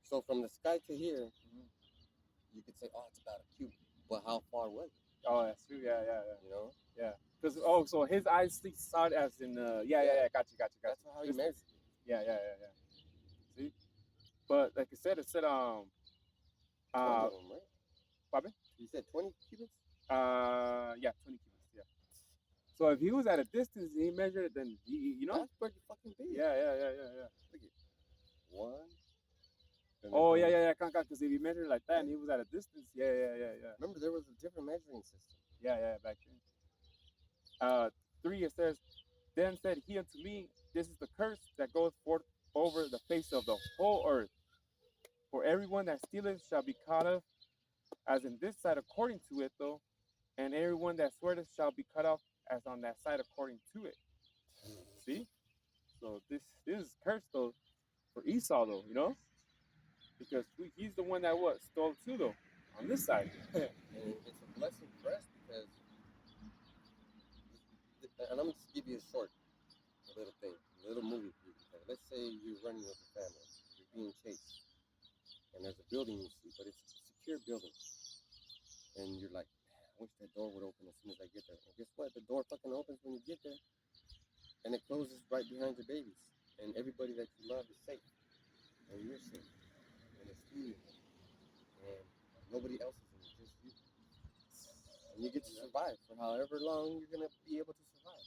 So from the sky to here, you could say, oh, it's about a cubit. But how far was it?
Oh, that's true. Yeah.
You know?
Yeah. Because, so his eyes saw it as in, got you.
That's how he measured it.
Yeah. See? But like I said,
20 of them, right?
pardon?
You said 20 cubits?
Yeah, 20 cubits, yeah. So if he was at a distance and he measured it, then he, you know?
That's pretty fucking big.
Yeah.
Look at one.
Oh, yeah, because if he measured it like that and he was at a distance, yeah.
Remember, there was a different measuring system.
Yeah, back then. 3, it says, then said he unto me, this is the curse that goeth forth over the face of the whole earth. For everyone that stealeth shall be cut off, as in this side according to it, though, and everyone that sweareth shall be cut off as on that side according to it. See? So this is cursed though for Esau though, you know? Because he's the one that stole too though, on this side.
And it's a blessing for us because, and I'm just give you a little thing, a little movie for you. Let's say you're running with your family, you're being chased, and there's a building you see, but it's a secure building. And you're like, man, I wish that door would open as soon as I get there. And guess what? The door fucking opens when you get there. And it closes right behind your babies. And everybody that you love is safe. And you're safe. And it's you. And nobody else is in it, just you. And you get to survive for however long you're going to be able to survive.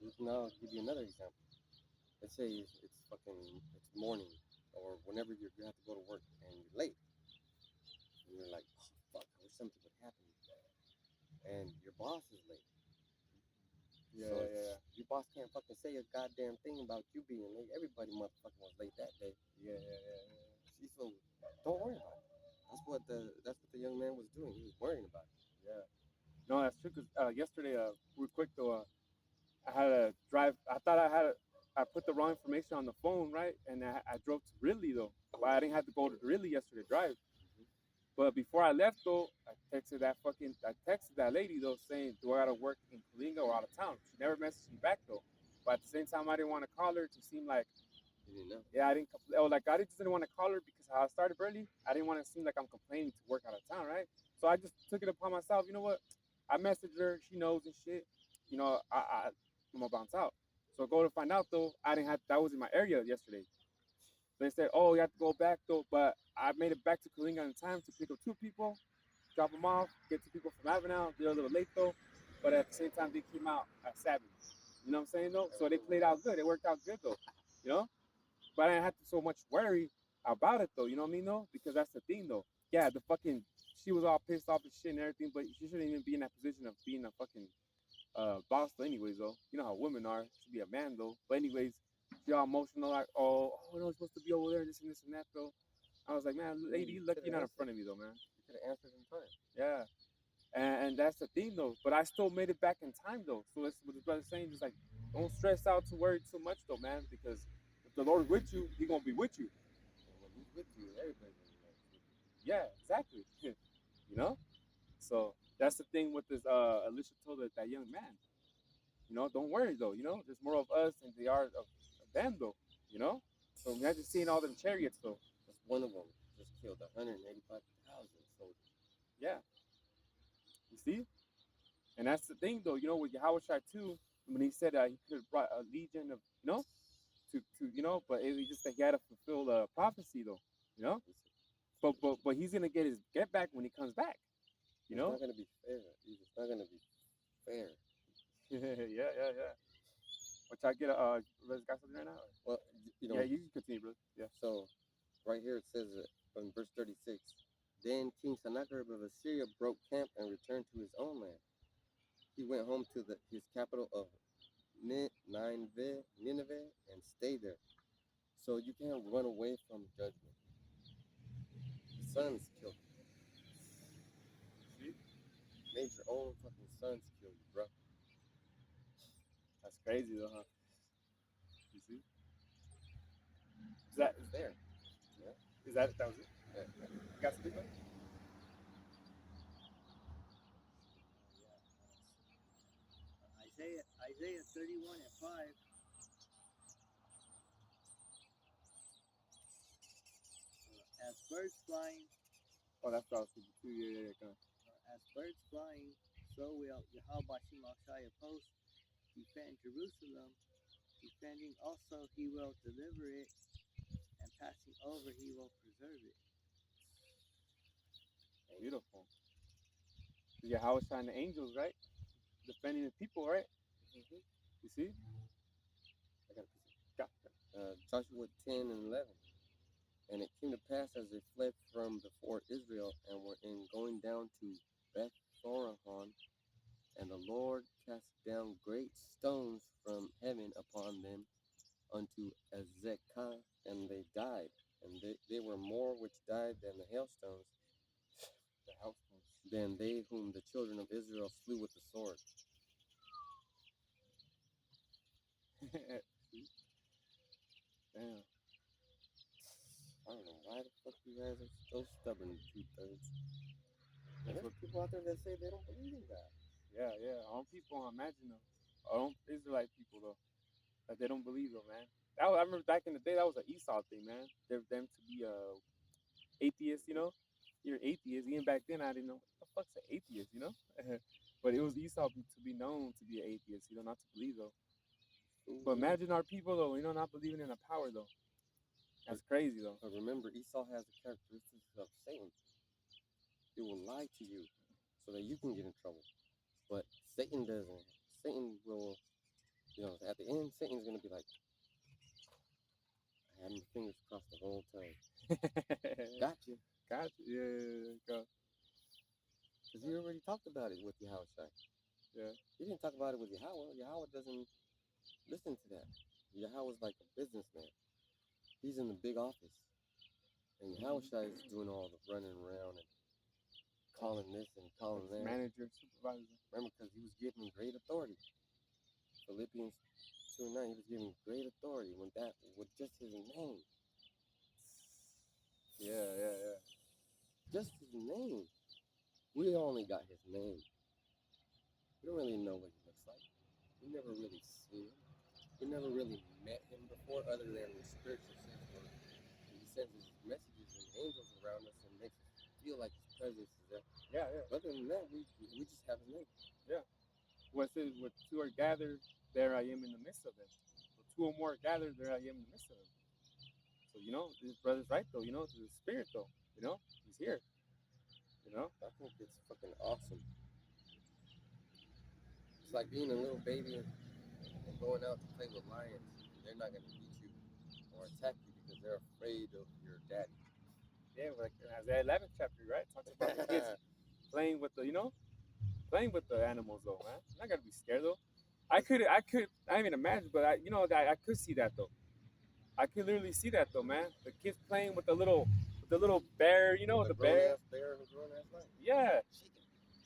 Yeah. Now I'll give you another example. Let's say it's morning or whenever you have to go to work and you're late. And you're like, oh, fuck, I wish something would happen. And your boss is late.
Yeah.
Your boss can't fucking say a goddamn thing about you being late. Everybody motherfucking was late that day.
Yeah.
See, so don't worry about it. That's what the young man was doing. He was worrying about it.
Yeah. No, that's true. Cause yesterday, real quick though, I had to drive. I thought I put the wrong information on the phone, right? And I drove to Ridley though, but I didn't have to go to Ridley yesterday to drive. But before I left though, I texted that lady though saying, do I gotta work in Kalinga or out of town? She never messaged me back though. But at the same time, I didn't want to call her to seem like,
You didn't know.
yeah, I didn't. I just didn't want to call her because how I started early. I didn't want to seem like I'm complaining to work out of town, right? So I just took it upon myself. You know what? I messaged her. She knows and shit. You know, I'm gonna bounce out. So go to find out though, I didn't have. That was in my area yesterday. They said, oh, you have to go back though, but I made it back to Kalinga in time to pick up 2 people, drop them off, get 2 people from Avenel. They're a little late though, but at the same time they came out at 7. You know what I'm saying though? So they played out good. It worked out good though. You know? But I didn't have to so much worry about it though, you know what I mean though? Because that's the thing though. Yeah, she was all pissed off and shit and everything, but she shouldn't even be in that position of being a fucking boss though anyways though. You know how women are, to be a man though. But anyways, she all emotional like, oh no, it's supposed to be over there, this and that though. I was like, man, lady, you lucky you're not in front of me though, man.
You could have answered in time.
Yeah. And that's the thing though. But I still made it back in time though. So that's what the brother's saying. Just like, don't stress out to worry too much though, man. Because if the Lord's with you, He gonna be with you.
And when He's with you, everybody's with you.
Yeah, exactly. You know. So that's the thing with this. Alicia told that young man. You know, don't worry though. You know, there's more of us than they are of them though. You know. So imagine seeing all them chariots though.
Just one of them just killed 185,000 soldiers.
Yeah. You see. And that's the thing though. You know, with Yahushua too, when he said he could have brought a legion of, you know, to you know, but it was just that he had to fulfill the prophecy though. You know. But he's gonna get his get back when he comes back. You know.
It's not gonna be fair. It's not gonna be fair.
Yeah. Which I get got something right now.
Well, you know.
Yeah, you can continue, bro. Yeah.
So, right here it says in verse 36. Then King Sennacherib of Assyria broke camp and returned to his own land. He went home to his capital of Nineveh and stayed there. So you can't run away from judgment. The sons killed you.
See?
Made your own fucking sons kill you, bro.
That's crazy though, huh? You see? Is that
there?
Yeah. Is that was it?
Yeah.
You got something?
Isaiah 31 and 5. As birds flying,
Oh, that's what I was thinking too. Yeah.
as birds flying, so will Yahweh Shemashai of hosts defend Jerusalem. Defending also, he will deliver it, and passing over, he will preserve it.
Beautiful. Yeah, how was trying the angels, right? Defending the people, right?
Mm-hmm.
You see?
I got a piece of Joshua 10 and 11. And it came to pass as they fled from before Israel and were in going down to Beth Horon, and the Lord cast down great stones from heaven upon them unto Azekah, and they died. And they were more which died than the hailstones, than they whom the children of Israel slew with the sword.
Damn.
I don't know why the fuck you guys are so stubborn, 2/3. And there's people out there that say they don't believe in God.
Yeah. Our own people, imagine them. Our own Israelite people though. That they don't believe though, man. I remember back in the day that was an Esau thing, man. Them to be atheist, you know. You're atheist. Even back then I didn't know what the fuck's an atheist, you know? But it was Esau to be known to be an atheist, you know, not to believe though. But imagine our people though, you know, not believing in a power though. That's crazy though.
But remember, Esau has the characteristics of Satan. He will lie to you so that you can get in trouble. But Satan doesn't. Satan will, at the end, Satan's going to be like, I had my fingers crossed the whole time. Got you.
Yeah, go.
Because you already talked about it with Yahushua.
Yeah.
You didn't talk about it with Yahweh. Yahweh doesn't listen to that. Yahweh's like a businessman. He's in the big office. And Yahushua is doing all the running around and calling this and calling that.
Manager, supervisor.
Remember, because he was given great authority. Philippians 2:9, he was given great authority with just his name.
Yeah.
Just his name. We only got his name. We don't really know what he looks like. We never really seen him. We never really met him before, other than in the spiritual sense, where he sends his messages and angels around us and makes us feel like his presence is there.
Yeah.
Other than that, we just have his name.
Yeah. What says, where two are gathered, there I am in the midst of them. Where two or more are gathered, there I am in the midst of them. So, you know, this brother's right though, you know, the spirit though, you know, he's here. You know?
I think it's fucking awesome. It's like being a little baby and going out to play with lions. They're not gonna eat you or attack you because they're afraid of your daddy.
Yeah, like Isaiah 11th chapter, right? Talks about the kids playing with the animals though, man. I'm not gonna be scared though. I even imagine, but I could see that though. I could literally see that though, man. The kids playing with the little with the little bear, you know, with the bear.
Ass bear and a grown ass lion.
Yeah,
Shaking.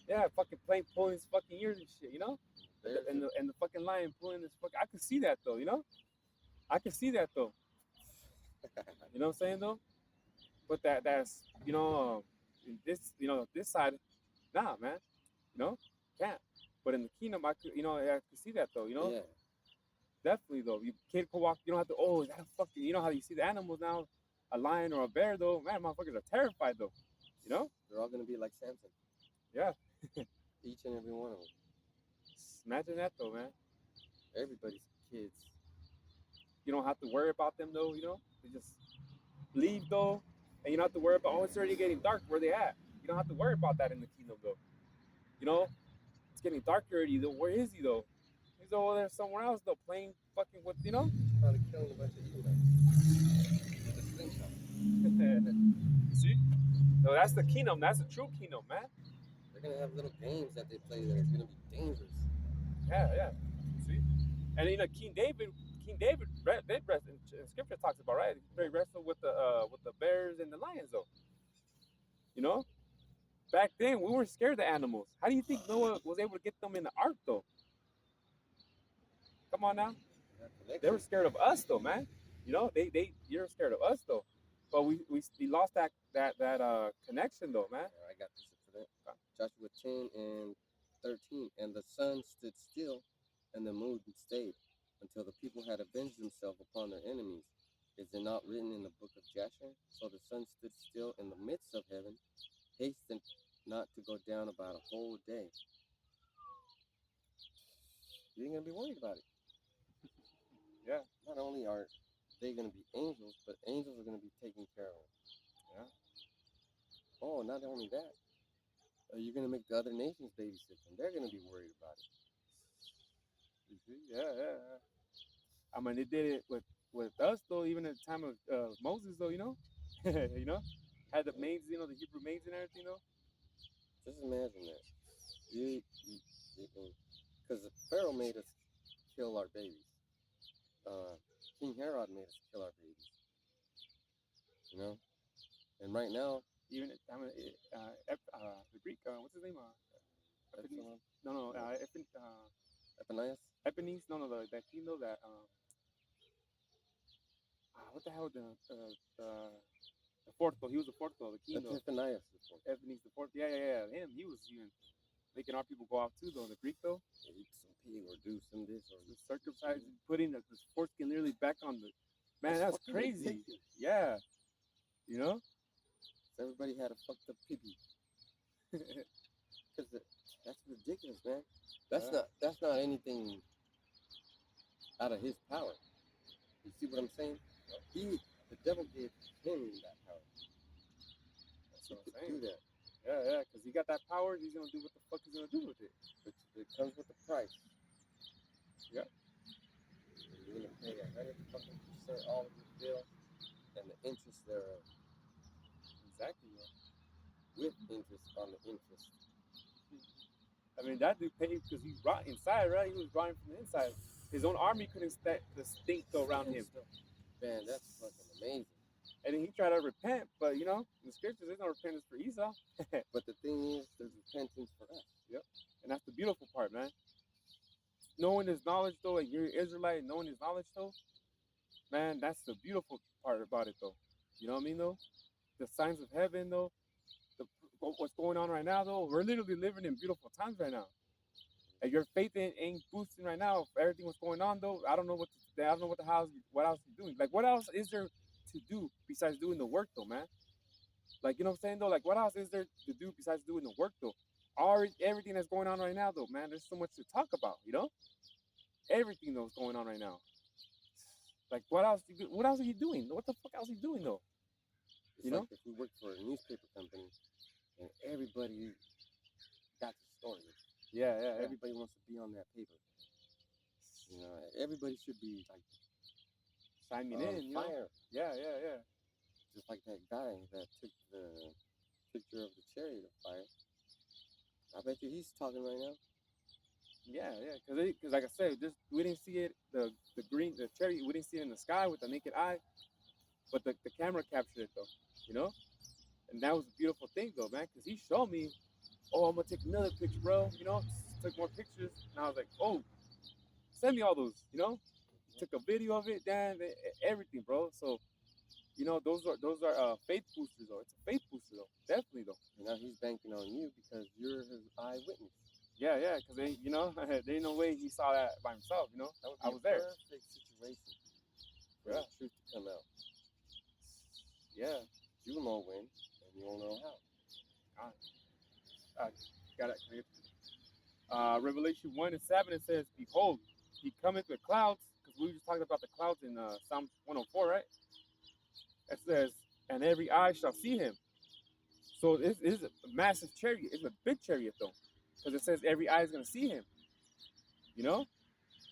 yeah, fucking pulling his fucking ears and shit, you know.
Bears
And the fucking lion pulling his fucking. I could see that though, you know. I could see that though. You know what I'm saying though? But that's in this this side, nah, man. You know, can't. But in the kingdom, I could see that though. You know,
Yeah.
definitely though. You kid could walk. You don't have to. Oh, is that a fucking? You know how you see the animals now? A lion or a bear though, man, motherfuckers are terrified though. You know?
They're all gonna be like Samson.
Yeah.
Each and every one of them.
Imagine that though, man.
Everybody's kids.
You don't have to worry about them though. You know, they just leave though, and you don't have to worry about. Oh, it's already getting dark. Where they at? You don't have to worry about that in the kingdom though. You know, it's getting dark already though. Where is he though? He's over there somewhere else though, playing fucking with
Probably killing a bunch of Edomites with a slingshot.
See? No, that's the kingdom. That's the true kingdom, man.
They're gonna have little games that they play that is gonna be dangerous.
Yeah. See? And King David in scripture talks about, right? He wrestled with the bears and the lions though. You know? Back then we weren't scared of animals. How do you think Noah was able to get them in the ark though? Come on now. They were scared of us though, man. You know, you're scared of us though. But we lost that connection though, man.
I got this for that. Joshua 10 and 13. And the sun stood still, and the moon stayed, until the people had avenged themselves upon their enemies. Is it not written in the book of Jasher? So the sun stood still in the midst of heaven, hastened not to go down about a whole day. You ain't gonna be worried about it.
Yeah.
Not only are they gonna be angels, but angels are gonna be taking care of them.
Yeah.
Oh, not only that, you're gonna make the other nations babysit them. They're gonna be worried about it.
You see? Yeah. I mean, they did it with us though, even at the time of Moses though, you know, you know, had the maids, the Hebrew maids and everything though.
Just imagine that. Because Pharaoh made us kill our babies. King Herod made us kill our babies. You know, and right now,
Even at the time of the Greek, what's his name?
Epsilon,
No,
Epiphanius.
Epiphanies. No, that king though, that what the hell, the fourth though. He was the fourth though, the king though.
Epiphanius.
Epiphanies the fourth. Yeah. Him. He was even making our people go out too though. The Greek though.
Eat some pig or do some this or
The circumcised, putting the foreskin literally back on the. Man, that's crazy.
Ridiculous.
Yeah. You know.
So everybody had a fucked up piggy. Because that's ridiculous, man. That's not anything out of his power. You see what I'm saying? The devil gave him that power.
That's
He
what
could
I'm saying.
do that.
Yeah, because he got that power. He's gonna do what the fuck he's gonna do with it.
But it comes with a price.
Yeah.
You're gonna pay 100% all of your bill and the interest thereof.
Exactly. Yeah.
With interest on the interest.
I mean, that dude paid because he's rot inside, right? He was rotting from the inside. His own army couldn't the stink though around him.
Man, that's fucking amazing.
And then he tried to repent, but in the scriptures, there's no repentance for Esau.
But the thing is, there's repentance for us.
Yep. And that's the beautiful part, man. Knowing his knowledge though, and you're an Israelite, knowing his knowledge though, man, that's the beautiful part about it though. You know what I mean though? The signs of heaven though, what's going on right now though, we're literally living in beautiful times right now. And your faith ain't boosting right now. Everything what's going on though, I don't know what else you're doing. Like, what else is there to do besides doing the work though, man? Like, you know what I'm saying though? Like, what else is there to do besides doing the work though? Everything that's going on right now though, man, there's so much to talk about, Everything that's going on right now. Like, what else are you doing? What the fuck else are you doing though?
It's like if we worked for a newspaper company and everybody got the story.
Yeah.
Everybody wants to be on that paper. Everybody should be like
signing in,
fire.
Yeah.
Just like that guy that took the picture of the chariot of fire. I bet you he's talking right now.
Yeah, because like I said, we didn't see it. The chariot, we didn't see it in the sky with the naked eye, but the camera captured it though. And that was a beautiful thing though, man, because he showed me, oh, I'm gonna take another picture, bro. Took more pictures, and I was like, oh, send me all those, Took a video of it, damn, everything, bro. So, those are faith boosters, though. It's a faith booster, though. Definitely, though.
And now he's banking on you because you're his eyewitness.
Yeah, because there ain't no way he saw that by himself,
That would
I
be
was
a
there.
perfect situation for the truth to come out.
Yeah.
You know when, and you don't know how.
Got it. Revelation 1:7, it says, behold, he cometh with clouds, because we were just talking about the clouds in Psalm 104, right? It says, and every eye shall see him. So this is a massive chariot. It's a big chariot, though, because it says every eye is going to see him.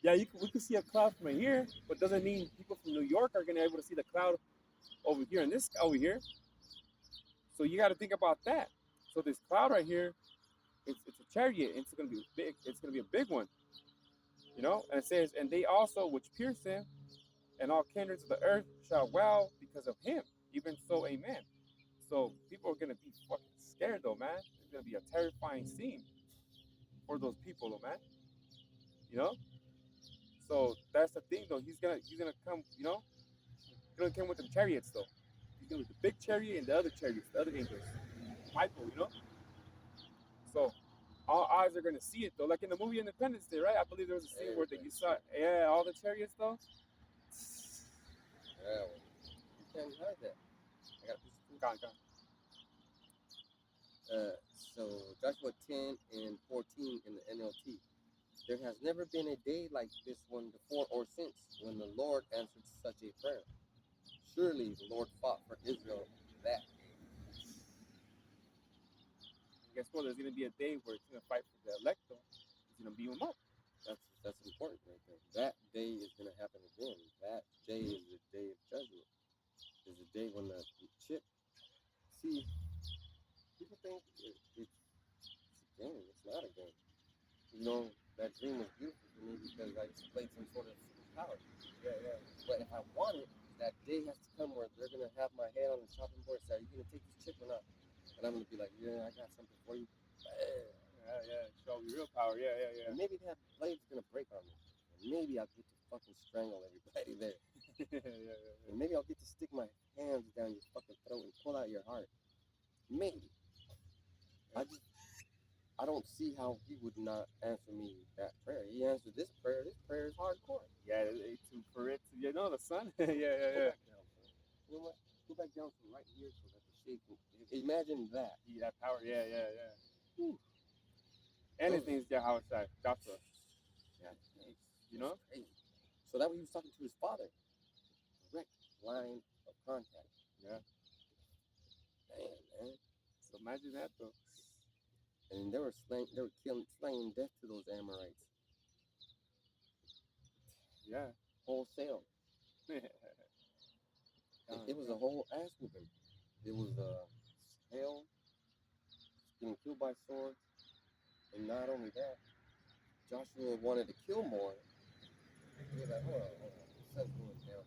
Yeah, we can see a cloud from here, but doesn't mean people from New York are going to be able to see the cloud over here and this over here. So you got to think about that. So this cloud right here, it's a chariot. It's going to be big. It's going to be a big one. And it says, and they also which pierce him, and all kindreds of the earth shall wow because of him. Even so, amen. So people are going to be fucking scared, though, man. It's going to be a terrifying scene for those people, though, man. So that's the thing, though. He's gonna come. He's gonna come with the chariots, though. He's gonna with the big chariot and the other chariots, the other angels. Michael. So all eyes are gonna see it, though. Like in the movie Independence Day, right? I believe there was a scene where you saw, all the chariots, though.
Yeah, well, you can't hide that. I got a piece of food.
Gone.
So Joshua 10 and 14 in the NLT. There has never been a day like this one before or since when the Lord answered such a prayer. Surely the Lord fought for Israel that day.
And guess what? There's gonna be a day where it's gonna fight for the elect, though. He's gonna beat them up.
That's important right there. That day is going to happen again. That day is the day of judgment. Is the day when the chip. See, people think it's a game. It's not a game. That dream was beautiful for me because I played some sort of superpower.
Yeah.
But if I want it, that day has to come where they're going to have my hand on the chopping board and say, are you going to take this chip or not? And I'm going to be like, yeah, I got something for you.
Yeah. Show me real power. Yeah.
And maybe that blade's going to break on me. And maybe I'll get to fucking strangle everybody there.
yeah.
And maybe I'll get to stick my hands down your fucking throat and pull out your heart. Maybe. I don't see how he would not answer me that prayer. He answered this prayer. This prayer is hardcore.
Yeah, for it to, the sun. yeah.
Go back down, son. You know what? Go back down from right here so that the shade can. Imagine that.
That power. Yeah.
Whew.
And his name's Joshua.
Yeah, crazy. So that way he was talking to his father. Direct line of contact.
Yeah.
Man.
So imagine that, though.
And they were slaying death to those Amorites.
Yeah.
Wholesale. It was a whole ass whooping. It was hell, getting killed by swords, and not only that, Joshua wanted to kill more. He was like, hold on, the sun's going down.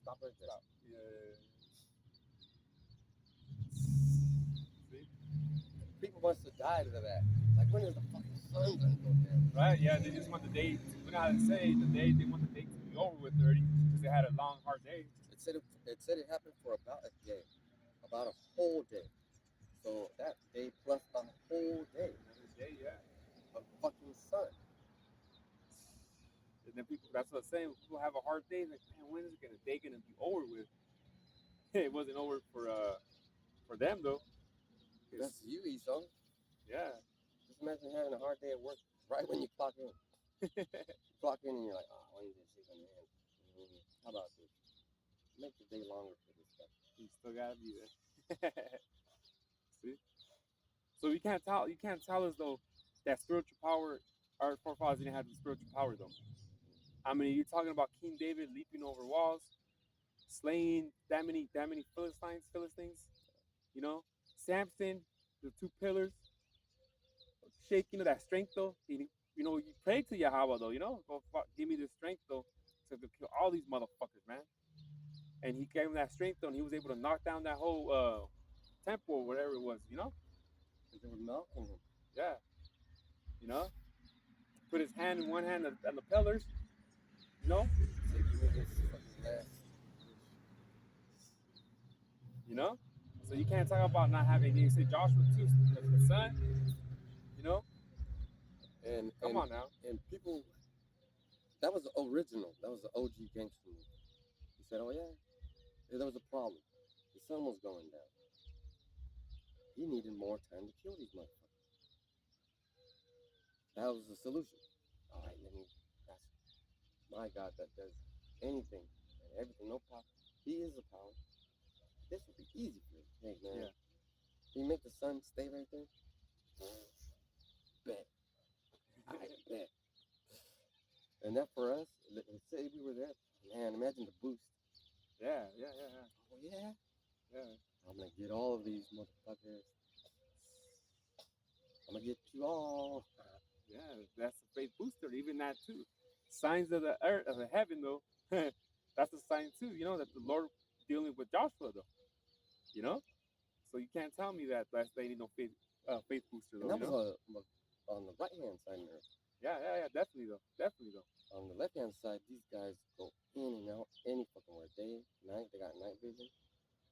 Stop right there.
Yeah. See?
People wants to die to that. Like, when is the fucking sun gonna go down?
Right? Yeah, they just want the day. You know how they say they want the day to be over with already because they had a long, hard day.
It said it happened for about a day, about a whole day. So that day plus a whole day.
Another day, yeah.
A fucking sun.
And then that's what I'm saying. People have a hard day. Like, man, when is the day gonna be over with? It wasn't over for them though.
That's you, Esau.
Yeah.
Just imagine having a hard day at work right when you clock in. You clock in and you're like, why you just shake on your hand? How about this? Make the day longer for this guy.
You still gotta be there. See? So you can't tell us though that spiritual power, our forefathers didn't have the spiritual power though. I mean, you're talking about King David leaping over walls, slaying that many Philistines. Samson, the two pillars, shaking that strength though. He prayed to Yahweh though. Go give me the strength though to kill all these motherfuckers, man. and he gave him that strength, though, and he was able to knock down that whole temple or whatever it was, you know?
Because they were knocking him.
Yeah. You know? Put his hand in one hand on the pillars, you know?
Say, give me this fucking last.
You know? So you can't talk about not having, you say Joshua too, the son, you know?
And
Come on now.
And people, that was the original. That was the OG gangster movie. He said, oh yeah, there was a problem. The sun was going down. He needed more time to kill these motherfuckers. That was the solution. All right, that's my God that does anything and everything, no power. He is the power. This would be easy for him. Hey, man.
Yeah.
Can you make the sun stay right there? Bet. I bet. And that for us, let's say we were there, man, imagine the boost.
Yeah.
Oh, yeah?
Yeah.
I'm going to get all of these motherfuckers. I'm going to get you all.
Yeah, that's a faith booster. Even that too. Signs of the earth, of the heaven, though. That's a sign too. You know that the Lord dealing with Joshua, though. You know, so you can't tell me that last lady no faith booster, though.
And that
You know?
was on the right-hand side of the earth.
Yeah, definitely though.
On the left-hand side, these guys go in and out any fucking where. Day, night, they got night vision.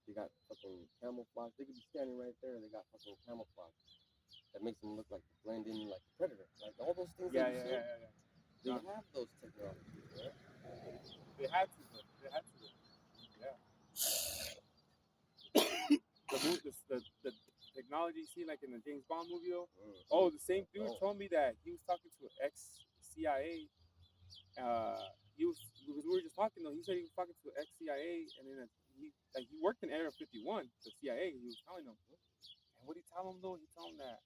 They got fucking camouflage. They could be standing right there and they got fucking camouflage. That makes them look like blend in like a predator. Like all those things
Yeah.
that you see, they
No.
have those technologies, right?
They had to, though. Yeah. The technology you see like in the James Bond movie, though. Oh, the same dude told me that he was talking to an ex-CIA. Because we were just talking, though. He said he was talking to an ex-CIA, and then he worked in Area 51, the CIA. He was telling them, and what did he tell him though? He told him that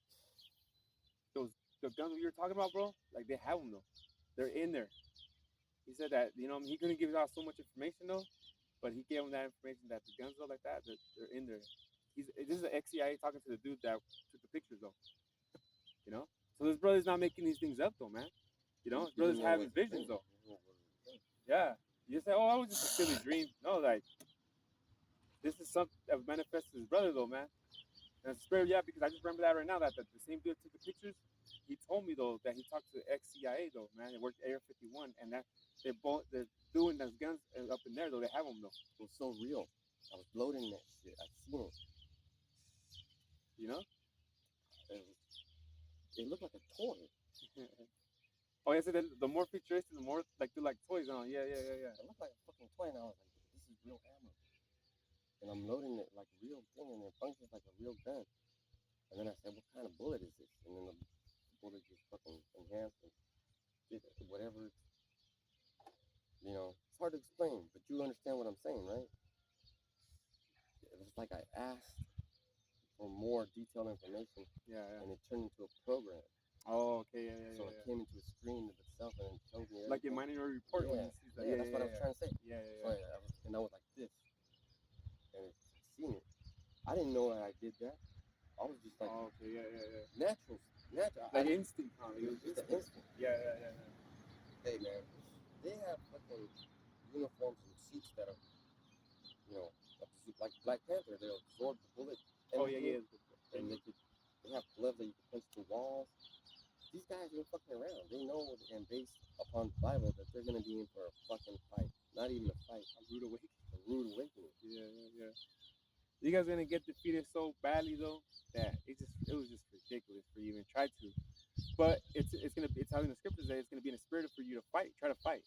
the guns that you were talking about, bro, like they have them though. They're in there. He said that he couldn't give out so much information though, but he gave him that information that the guns though like that, they're in there. This is an ex-CIA talking to the dude that took the pictures though. You know, so this brother's not making these things up though, man. You know, his brother's having visions though. Yeah, you just say, oh, that was just a silly dream. No, like this is something that manifested his brother though, man. And it's spirit, yeah, because I just remember that right now that the same dude took the pictures. He told me though that he talked to ex-CIA though, man. They worked Area 51, and that they're doing those guns up in there though. They have them though.
It was so real. I was loading that shit. I seen it.
You know?
It looked like a toy.
Oh yeah, so the more futuristic, the more like they're like toys, huh? Yeah.
It looked like a fucking toy, and I was like, this is real ammo. And I'm loading it like a real thing, and it functions like a real gun. And then I said, what kind of bullet is this? And then the bullet just fucking enhanced and did whatever. You know, it's hard to explain, but you understand what I'm saying, right? It was like I asked for more detailed information,
Yeah.
and it turned into a program.
Oh, okay, yeah.
So it came into a screen of itself, and it showed me everything.
Like in Minority Report when you see that.
Yeah, that's what I was trying to say.
Yeah.
So I was like this, and I seen it. I didn't know I did that. I was just like,
oh, okay, yeah.
Natural.
Like instinct, huh?
It was just an instinct.
Yeah.
Hey man, they have fucking uniforms and suits that are, like Black Panther. They'll absorb the bullet.
Oh yeah.
And they have gloves that you can punch through walls. These guys ain't fucking around. They know, and based upon the Bible, that they're gonna be in for a fucking fight. Not even a fight, a rude awakening.
Yeah. You guys are gonna get defeated so badly though that it was just ridiculous for you even try to. But it's telling the scriptures that it's gonna be in the spirit for you to fight, try to fight.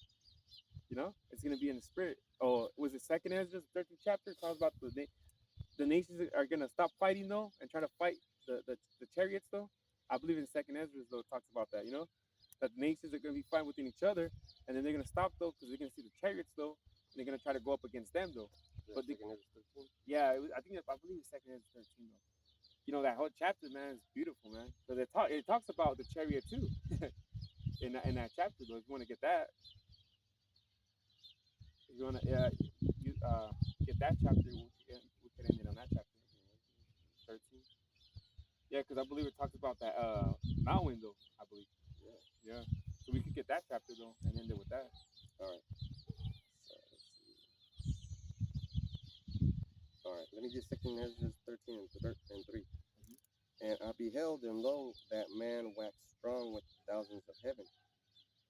You know, it's gonna be in the spirit. Oh, was it Second Ezra, 13th chapter? It talks about the nations are gonna stop fighting though and try to fight the chariots though. I believe in Second Ezra though it talks about that. You know, that the nations are gonna be fighting within each other, and then they're gonna stop though because they're gonna see the chariots though, and they're gonna try to go up against them though. But yeah, I believe it's Second Ezra 13 though. You know that whole chapter, man, is beautiful, man. Because it talks about the chariot too in that chapter though. If you want to get that, if you want to get that chapter, we could end it on that chapter. 13. Yeah, because I believe it talks about that mountain though. I believe. Yeah. So we could get that chapter though and end it with that.
All right. All right, let me get 2 Ezra 13 and 3. And I beheld, and lo, that man waxed strong with thousands of heaven.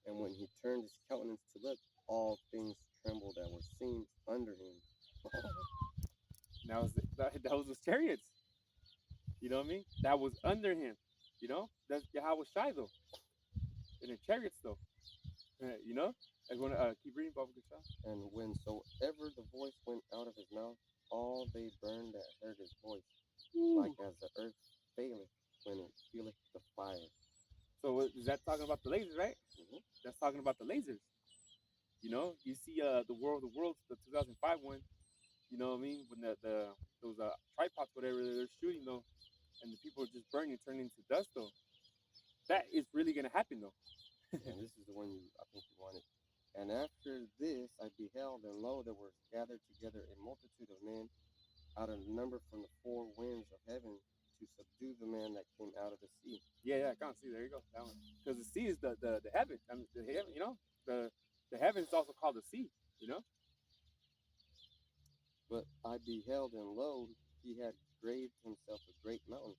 And when he turned his countenance to look, all things trembled that were seen under him.
That was his chariots. You know what I mean? That was under him. You know? That's Yahweh Shai though. In the chariots though. You know? I want to keep reading, Baba Gashah.
And whensoever the voice went out of his mouth, all they burned that heard his voice, like as the earth faileth when it feeleth the fire.
So is that talking about the lasers, right?
Mhm.
That's talking about the lasers. You know, you see the Worlds, the 2005 one. You know what I mean? When those tripods, whatever they're shooting though, and the people are just burning, turning into dust though. That is really gonna happen though.
And this is the one I think you wanted. And after this I beheld, and lo, there were gathered together a multitude of men out of number from the four winds of heaven to subdue the man that came out of the sea.
Yeah, I can't see. There you go. That one. Because the sea is the heaven. I mean, the heaven. You know, the heaven is also called the sea. You know.
But I beheld, and lo, he had graved himself a great mountain,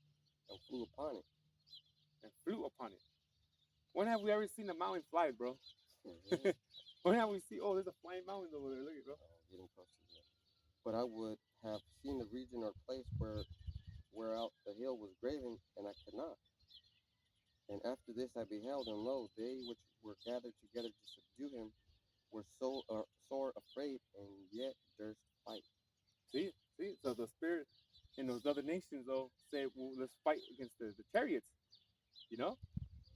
and flew upon it.
And flew upon it. When have we ever seen a mountain fly, bro?
Mhm.
When have we seen? Oh, there's a flying mountain over there. Look at it, bro.
Getting close to that. But I would have seen the region or place whereout the hill was graven, and I could not. And after this I beheld, and lo, they which were gathered together to subdue him were sore afraid, and yet durst fight.
See. So the spirit in those other nations, though, say, well, let's fight against the chariots. You know,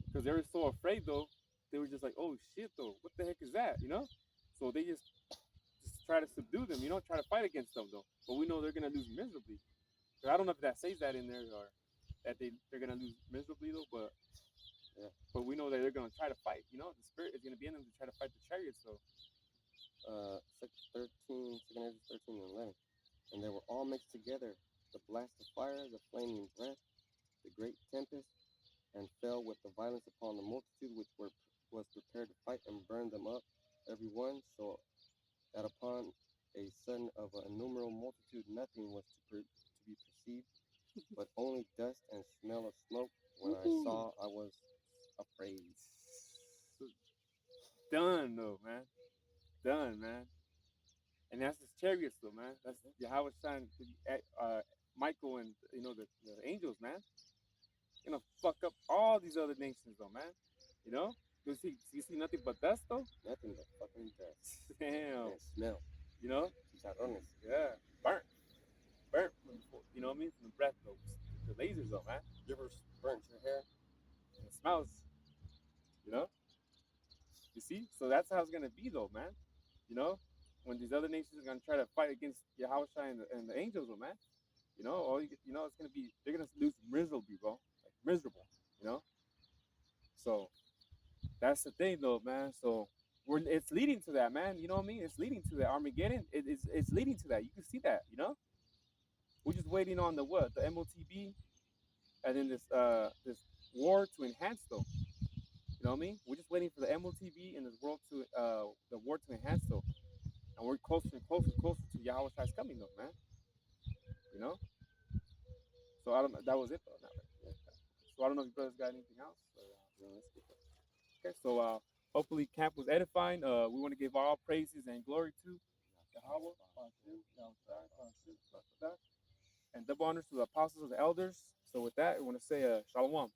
because they were so afraid, though. They were just like, oh shit, though, what the heck is that? You know. So they just try to subdue them. You know, try to fight against them, though. But we know they're gonna lose miserably. I don't know if that says that in there or that they're gonna lose miserably though, but
Yeah.
But we know that they're gonna try to fight. You know, the spirit is gonna be in them to try to fight the chariots. So
2 Ezra 13 and 11. And they were all mixed together, the blast of fire, the flaming breath, the great tempest, and fell with the violence upon the multitude which was prepared to fight, and burned them up, every one, so that upon a sudden of an innumerable multitude nothing was to be perceived, but only dust and smell of smoke. When I saw, I was afraid.
done though, man. Done, man. And that's his chariots though, man. That's Yahweh sign Michael and the angels, man. Gonna fuck up all these other nations though, man. You know? You see nothing but dust though?
Nothing but fucking dust.
Damn.
And smell.
You know?
Chicharrones.
Yeah. Burnt. You know what I mean? From the breath though. The lasers though, man.
You ever burnt your hair?
And it smells. You know? You see? So that's how it's gonna be though, man. You know? When these other nations are gonna try to fight against Yahweh and the angels, though, man. You know, it's gonna be they're gonna lose miserably, bro. Like miserable, you know. So that's the thing, though, man. So it's leading to that, man. You know what I mean? It's leading to that Armageddon. It's leading to that. You can see that, you know. We're just waiting on the MOTB, and then this war to enhance, though. You know what I mean? We're just waiting for the MOTB and this world to the war to enhance, though. And we're closer and closer to Yahweh Shai's coming, though, man. You know. So I don't know. That was it, though. Yeah. So I don't know if you brothers got anything else. No, let's get that. Okay, so hopefully camp was edifying. We want to give all praises and glory to Yahweh, and double honors to the apostles and the elders. So with that, we want to say shalom.